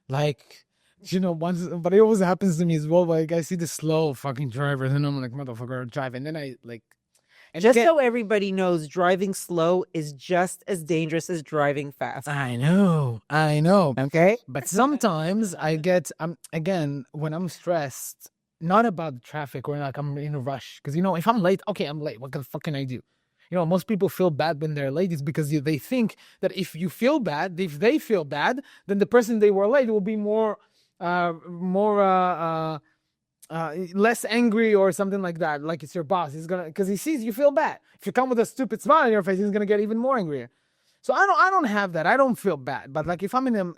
Like, once, but it always happens to me as well. Like, I see the slow fucking drivers, and I'm like, motherfucker, drive. And then I like. So everybody knows, driving slow is just as dangerous as driving fast. I know. Okay? But sometimes I get, again, when I'm stressed, not about the traffic or like I'm in a rush. Because, if I'm late, okay, I'm late. What the fuck can I do? Most people feel bad when they're late. It's because they think that if they feel bad, then the person they were late will be less angry or something like that. Like it's your boss. He's gonna, because he sees you feel bad. If you come with a stupid smile on your face, he's gonna get even more angrier. So I don't have that. I don't feel bad. But like if I'm in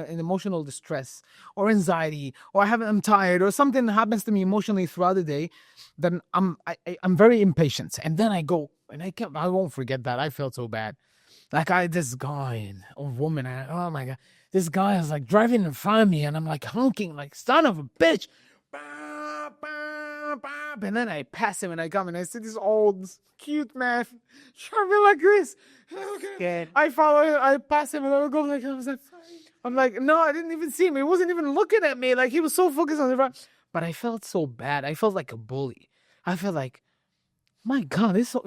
emotional distress or anxiety, or I'm tired, or something happens to me emotionally throughout the day, then I'm very impatient. And then I go, and I won't forget that. I felt so bad. Like this guy or woman, oh my God, this guy is like driving in front of me, and I'm like honking like son of a bitch. And then I pass him and I come and I see this old cute man driving like this. Okay. I follow him, I pass him, and I go like, I'm like, no, I didn't even see him. He wasn't even looking at me. Like he was so focused on the front. But I felt so bad. I felt like a bully. I felt like, my God, this so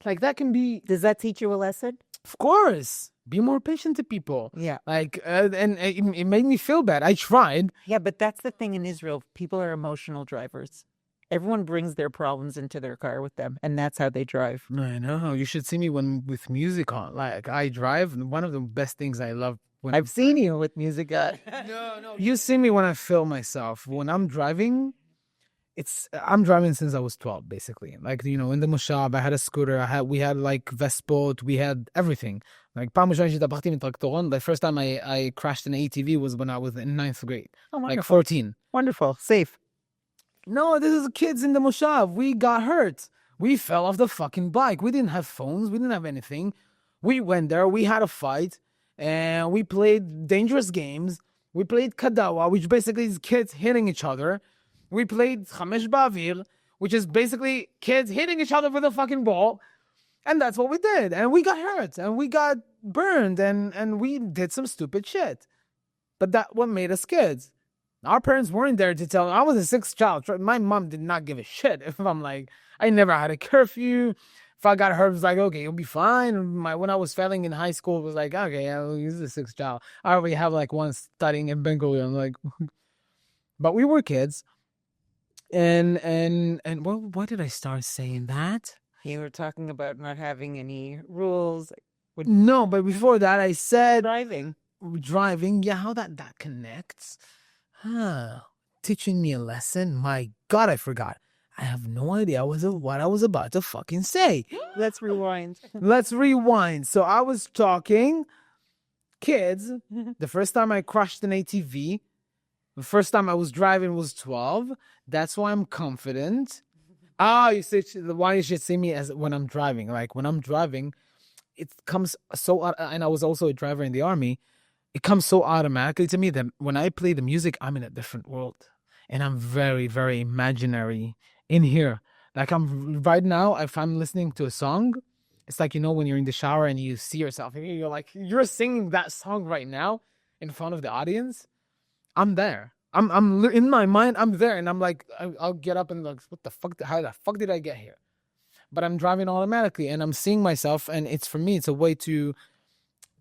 like that can be. Does that teach you a lesson? Of course. Be more patient to people. Yeah. Like, and it made me feel bad. I tried. Yeah, but that's the thing in Israel. People are emotional drivers. Everyone brings their problems into their car with them, and that's how they drive. I know. You should see me with music on. Like, I drive. One of the best things I love. I've seen you with music on. No. You see me when I film myself. When I'm driving, I'm driving since I was 12, basically. Like, in the Moshab, I had a scooter. We had like Vespot. We had everything. Like, the first time I crashed an ATV was when I was in 9th grade. Oh, wonderful. Like 14. Wonderful. Safe. No, this is kids in the Moshav. We got hurt. We fell off the fucking bike. We didn't have phones. We didn't have anything. We went there. We had a fight. And we played dangerous games. We played Kadawa, which basically is kids hitting each other. We played Chamesh Ba'avir, which is basically kids hitting each other with a fucking ball. And that's what we did. And we got hurt. And we got burned. And we did some stupid shit. But that's what made us kids. Our parents weren't there to tell. I was a sixth child. My mom did not give a shit. If I'm like, I never had a curfew. If I got hurt, it was like, okay, you'll be fine. When I was failing in high school, it was like, okay, this is a sixth child. I already have like one studying in Bengali. I'm like, but we were kids. And why did I start saying that? You were talking about not having any rules. No, but before that I said Driving. yeah, how that connects. Teaching me a lesson. My God, I forgot. I have no idea what I was about to fucking say. Let's rewind. Let's rewind. So I was talking kids. The first time I crashed an ATV, the first time I was driving was 12. That's why I'm confident. You say why you should see me as when I'm driving. Like when I'm driving, it comes so, and I was also a driver in the army. It comes so automatically to me that when I play the music, I'm in a different world. And I'm very, very imaginary in here. Like I'm right now, if I'm listening to a song, it's like, when you're in the shower and you see yourself, and you're like, you're singing that song right now in front of the audience. I'm there. I'm in my mind, I'm there. And I'm like, I'll get up and like, what the fuck? How the fuck did I get here? But I'm driving automatically and I'm seeing myself. And it's, for me, it's a way to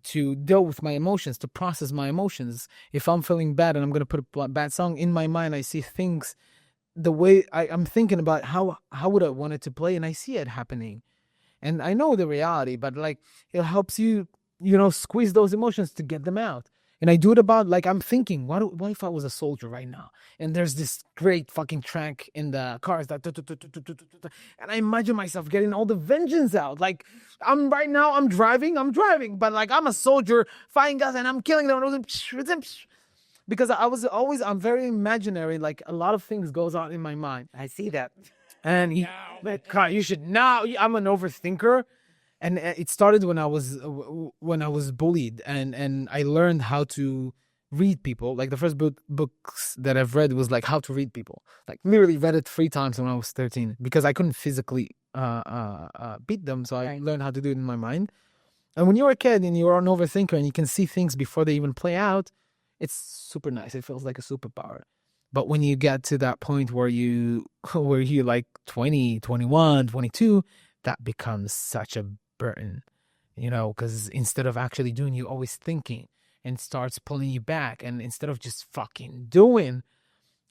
deal with my emotions, to process my emotions. If I'm feeling bad and I'm going to put a bad song in my mind, I see things the way I'm thinking about how would I want it to play, and I see it happening. And I know the reality, but like it helps you, squeeze those emotions to get them out. And I do it about, like, I'm thinking, what if I was a soldier right now? And there's this great fucking track in the cars that, and I imagine myself getting all the vengeance out. Like, I'm driving, but like I'm a soldier fighting guys and I'm killing them. Because I'm very imaginary. Like a lot of things goes on in my mind. I see that. And you should now. I'm an overthinker. And it started when I was bullied, and I learned how to read people. Like the first books that I've read was like how to read people. Like literally read it 3 times when I was 13 because I couldn't physically beat them. So I learned how to do it in my mind. And when you're a kid and you're an overthinker and you can see things before they even play out, it's super nice. It feels like a superpower. But when you get to that point where you like 20, 21, 22, that becomes such a burden, because instead of actually doing, you're always thinking, and starts pulling you back, and instead of just fucking doing.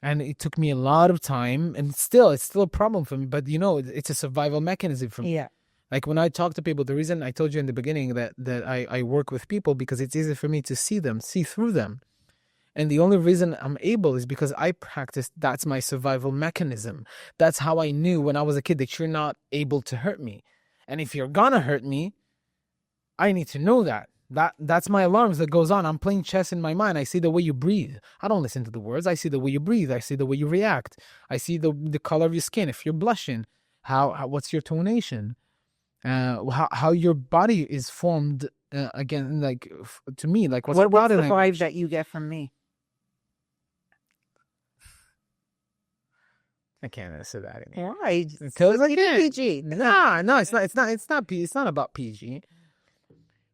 And it took me a lot of time, and it's still a problem for me, but it's a survival mechanism for me. Yeah. Like when I talk to people, the reason I told you in the beginning that I work with people, because it's easy for me to see through them. And the only reason I'm able is because I practiced. That's my survival mechanism. That's how I knew when I was a kid that you're not able to hurt me. And if you're gonna hurt me, I need to know that. That's my alarms that goes on. I'm playing chess in my mind. I see the way you breathe. I don't listen to the words. I see the way you breathe. I see the way you react. I see the color of your skin. If you're blushing, what's your tonation? How your body is formed. Again, like to me, like what's the vibe that you get from me? I can't answer that anymore. Why? Because I can't. PG. No, it's not about PG.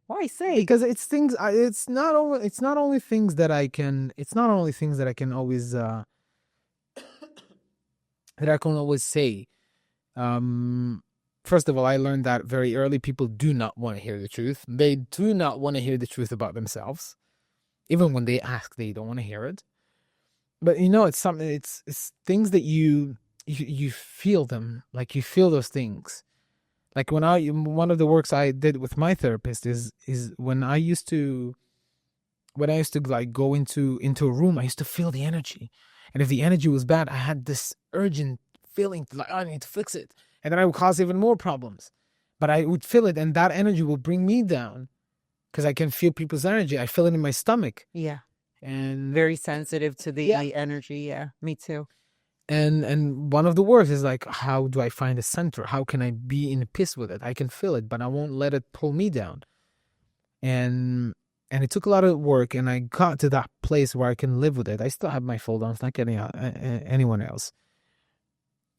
Why say? Because it's things. It's not only things that I can. It's not only things that I can always. That I can always say. First of all, I learned that very early. People do not want to hear the truth. They do not want to hear the truth about themselves. Even when they ask, they don't want to hear it. But it's something. It's things that you feel them. Like you feel those things. Like one of the works I did with my therapist is when I used to like go into a room, I used to feel the energy, and if the energy was bad, I had this urgent feeling like I need to fix it, and then I would cause even more problems. But I would feel it, and that energy will bring me down because I can feel people's energy. I feel it in my stomach. Yeah. And very sensitive to the energy. Yeah, me too. And one of the words is like, how do I find a center? How can I be in peace with it? I can feel it, but I won't let it pull me down. And it took a lot of work, and I got to that place where I can live with it. I still have my fall downs, like anyone else.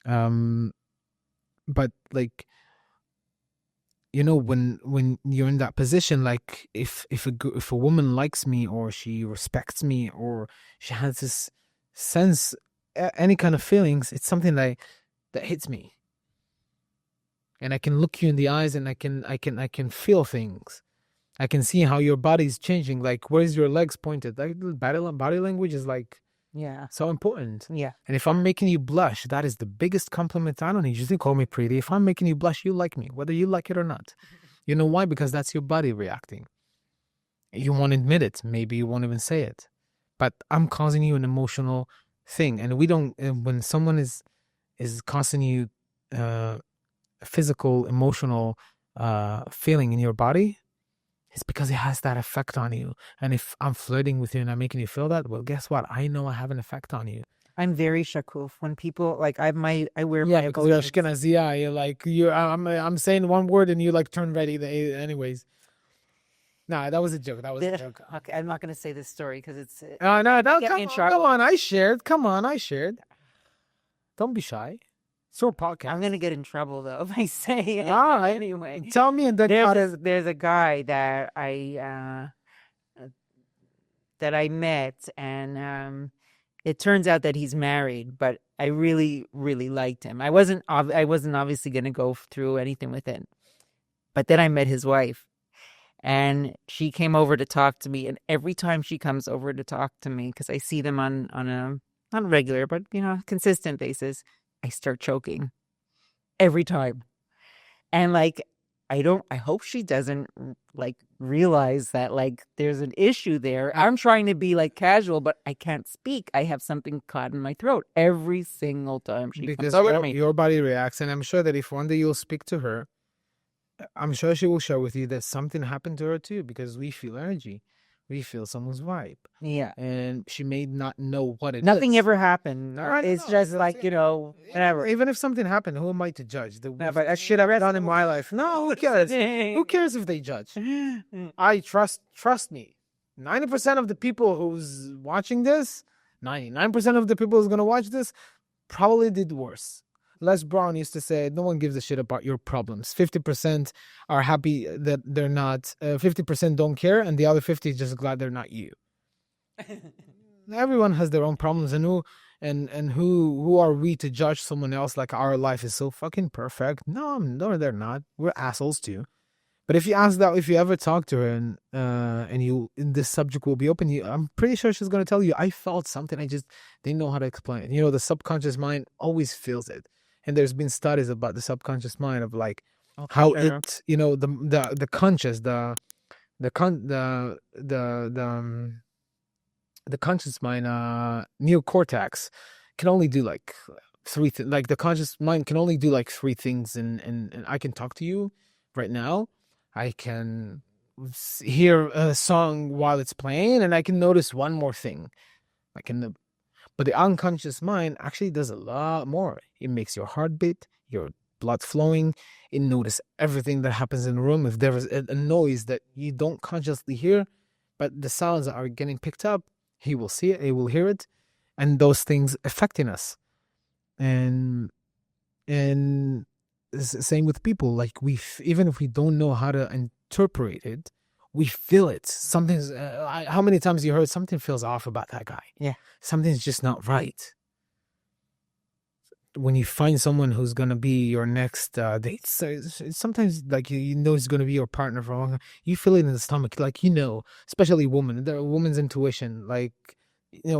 But like, when you're in that position, like if a woman likes me, or she respects me, or she has this sense, any kind of feelings, it's something that hits me, and I can look you in the eyes, and I can feel things. I can see how your body's changing. Like, where's your legs pointed? Like body language is like Yeah. So important. Yeah. And if I'm making you blush, that is the biggest compliment. I don't need you to call me pretty. If I'm making you blush, you like me, whether you like it or not. You know why? Because that's your body reacting. You won't admit it. Maybe you won't even say it. But I'm causing you an emotional thing. And we don't, when someone is causing you a physical, emotional feeling in your body, it's because it has that effect on you. And if I'm flirting with you and I'm making you feel that, well, guess what? I know I have an effect on you. I'm very shakuf. When people like I wear Yeah, my because you're emotions. Ashkenazi. Yeah, you're like I'm saying one word and you like turn ready. Anyways, nah, that was a joke. That was a joke. Okay, I'm not going to say this story because it's No, get me in come trouble. on. I shared. Come on, I shared. Don't be shy. It's your podcast. I'm going to get in trouble though if I say it. All right. Anyway, Tell me and then there's a guy that I met, and it turns out that he's married, but I really, really liked him. I wasn't obviously going to go through anything with it, but then I met his wife, and she came over to talk to me. And every time she comes over to talk to me, because I see them on a not regular, but consistent basis, I start choking every time. And like, I hope she doesn't like realize that like there's an issue there. I'm trying to be like casual, but I can't speak. I have something caught in my throat every single time she because comes over to me. your body reacts, and I'm sure that if one day you'll speak to her, I'm sure she will share with you that something happened to her too, because we feel energy, we feel someone's vibe. Yeah. And she may not know what it is. Nothing ever happened. All right, It's just like, whatever. Even if something happened, who am I to judge? But that shit I've done in my life. No, who cares? Who cares if they judge? I trust me. 90% of the people who's watching this, 99% of the people who's gonna watch this, probably did worse. Les Brown used to say, no one gives a shit about your problems. 50% are happy that they're not, 50% don't care, and the other 50 is just glad they're not you. Everyone has their own problems, and who are we to judge someone else like our life is so fucking perfect? No, they're not. We're assholes too. But if you ask that, if you ever talk to her and this subject will be open, I'm pretty sure she's gonna tell you, I felt something, I just didn't know how to explain it. The subconscious mind always feels it, and there's been studies about the subconscious mind of like how it, the conscious, the conscious mind, neocortex, can only do like three things. Like the conscious mind can only do like three things, and I can talk to you right now. I can hear a song while it's playing, and I can notice one more thing. But the unconscious mind actually does a lot more. It makes your heart beat, your blood flowing. It notices everything that happens in the room. If there is a noise that you don't consciously hear, but the sounds are getting picked up, he will see it, he will hear it, and those things affecting us. And same with people. Like even if we don't know how to interpret it, we feel it. Something's. How many times you heard something feels off about that guy? Yeah, something's just not right. When you find someone who's gonna be your next date, sometimes like it's gonna be your partner for a long time. You feel it in the stomach, like especially women. The woman's intuition, like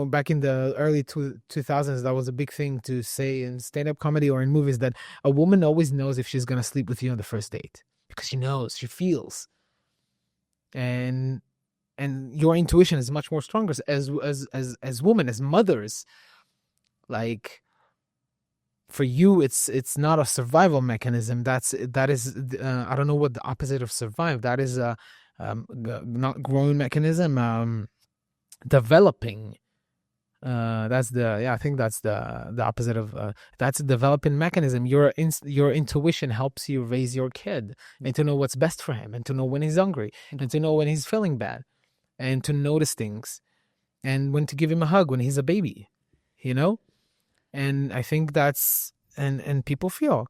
back in the early 2000s, that was a big thing to say in stand-up comedy or in movies, that a woman always knows if she's gonna sleep with you on the first date, because she knows, she feels, and your intuition is much more stronger as women, as mothers. Like, for you, it's not a survival mechanism. That is I don't know what the opposite of survive. That is a not growing mechanism. Developing. I think that's the opposite of that's a developing mechanism. Your intuition helps you raise your kid, and to know what's best for him, and to know when he's hungry, and to know when he's feeling bad, and to notice things, and when to give him a hug when he's a baby, and I think that's and people feel.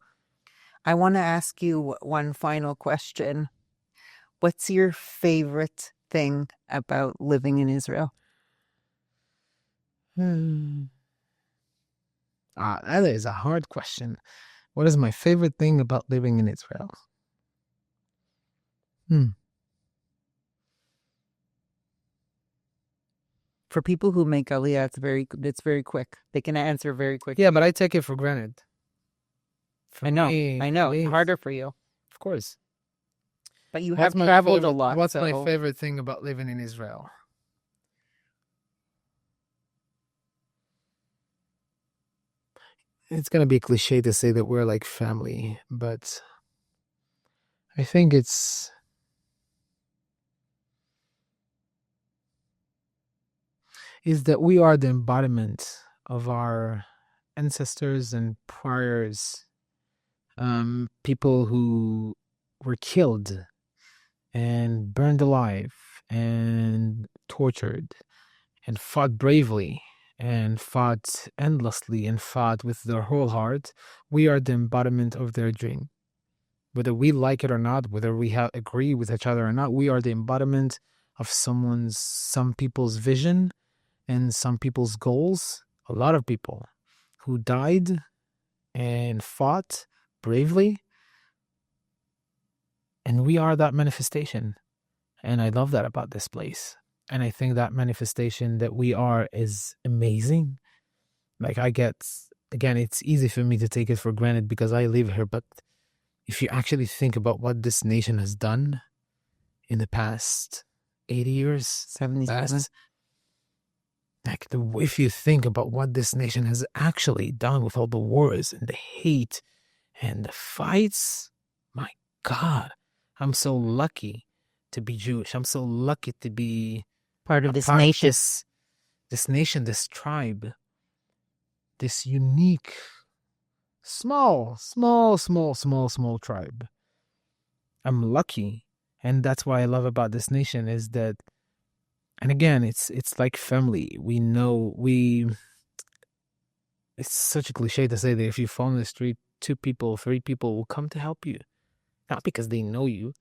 I want to ask you one final question. What's your favorite thing about living in Israel? That is a hard question. What is my favorite thing about living in Israel? For people who make aliyah, it's very quick. They can answer very quick. Yeah, but I take it for granted. I know. It's harder for you. Of course. But you have traveled a lot. What's my favorite thing about living in Israel? It's going to be cliche to say that we're like family, but I think is that we are the embodiment of our ancestors and priors, people who were killed and burned alive and tortured and fought bravely and fought endlessly and fought with their whole heart. We are the embodiment of their dream. Whether we like it or not, whether we agree with each other or not, we are the embodiment of some people's vision and some people's goals. A lot of people who died and fought bravely. And we are that manifestation. And I love that about this place. And I think that manifestation that we are is amazing. Like again, it's easy for me to take it for granted because I live here. But if you actually think about what this nation has done in the past 80 years, 77, if you think about what this nation has actually done with all the wars and the hate and the fights, my God, I'm so lucky to be Jewish. I'm so lucky to be part of this nation. This nation, this tribe, this unique, small tribe. I'm lucky. And that's what I love about this nation is that, and again, it's like family. It's such a cliche to say that if you fall in the street, 2 people, 3 people will come to help you. Not because they know you,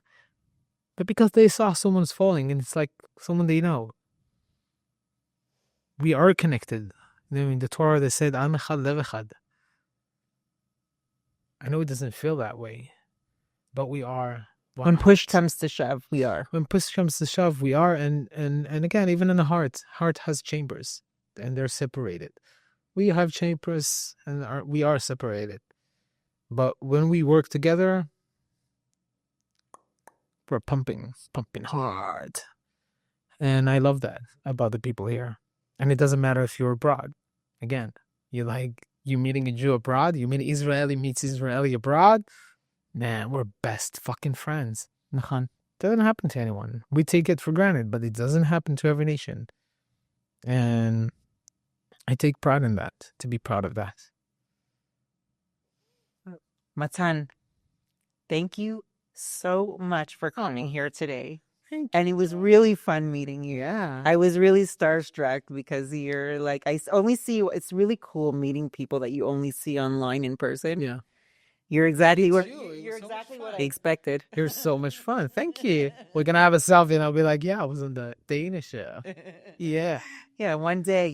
but because they saw someone's falling and it's like someone they know. We are connected. In the Torah, they said, Am echad lev echad. I know it doesn't feel that way, but we are. When push comes to shove, we are. When push comes to shove, we are. And again, even in the heart has chambers and they're separated. We have chambers and we are separated. But when we work together, we're pumping hard. And I love that about the people here. And it doesn't matter if you're abroad. Again, you meeting a Jew abroad, you meet Israeli meets Israeli abroad. Man, we're best fucking friends. Doesn't happen to anyone. We take it for granted, but it doesn't happen to every nation. And I take pride in that, to be proud of that. Matan, thank you so much for coming here today. And it was really fun meeting you. Yeah. I was really starstruck because you're like, I only see, it's really cool meeting people that you only see online in person. Yeah. You're exactly what I expected. You're so much fun. Thank you. We're going to have a selfie and I'll be like, yeah, I was on the Dayna show. Yeah. Yeah, one day,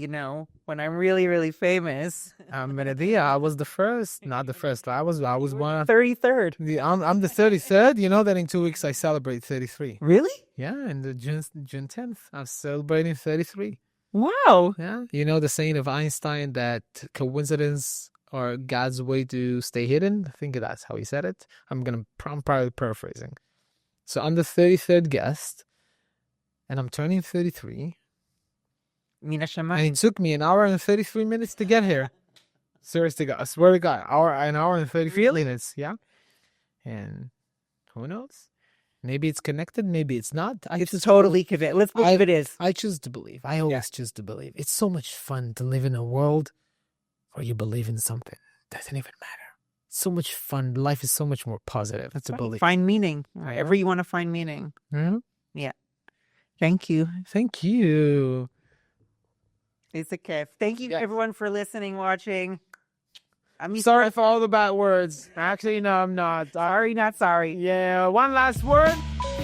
when I'm really, really famous. I was the first. Not the first. I was one. 33rd. I'm the 33rd. You know that in 2 weeks I celebrate 33. Really? Yeah, and the June 10th, I'm celebrating 33. Wow. Yeah. You know the saying of Einstein that coincidence or God's way to stay hidden? I think that's how he said it. I'm probably paraphrasing. So I'm the 33rd guest, and I'm turning 33. And it took me an hour and 33 minutes to get here. Seriously, God, I swear to God, an hour and 33 minutes. Yeah. And who knows? Maybe it's connected, maybe it's not. It's totally connected. Let's believe it is. I choose to believe. I always choose to believe. It's so much fun to live in a world where you believe in something. Doesn't even matter. So much fun. Life is so much more positive. That's a belief. Find meaning. Wherever you want to find meaning. Mm-hmm. Yeah. Thank you. Thank you. It's a kef. Thank you, everyone, for listening, watching. I'm sorry for all the bad words. Actually, no, I'm not. Sorry, not sorry. Yeah, one last word.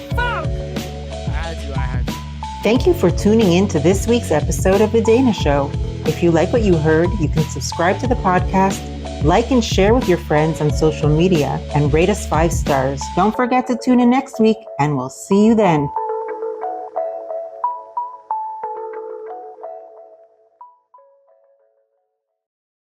Fuck! I had you. Thank you for tuning in to this week's episode of The Dayna Show. If you like what you heard, you can subscribe to the podcast, like and share with your friends on social media, and rate us 5 stars. Don't forget to tune in next week, and we'll see you then.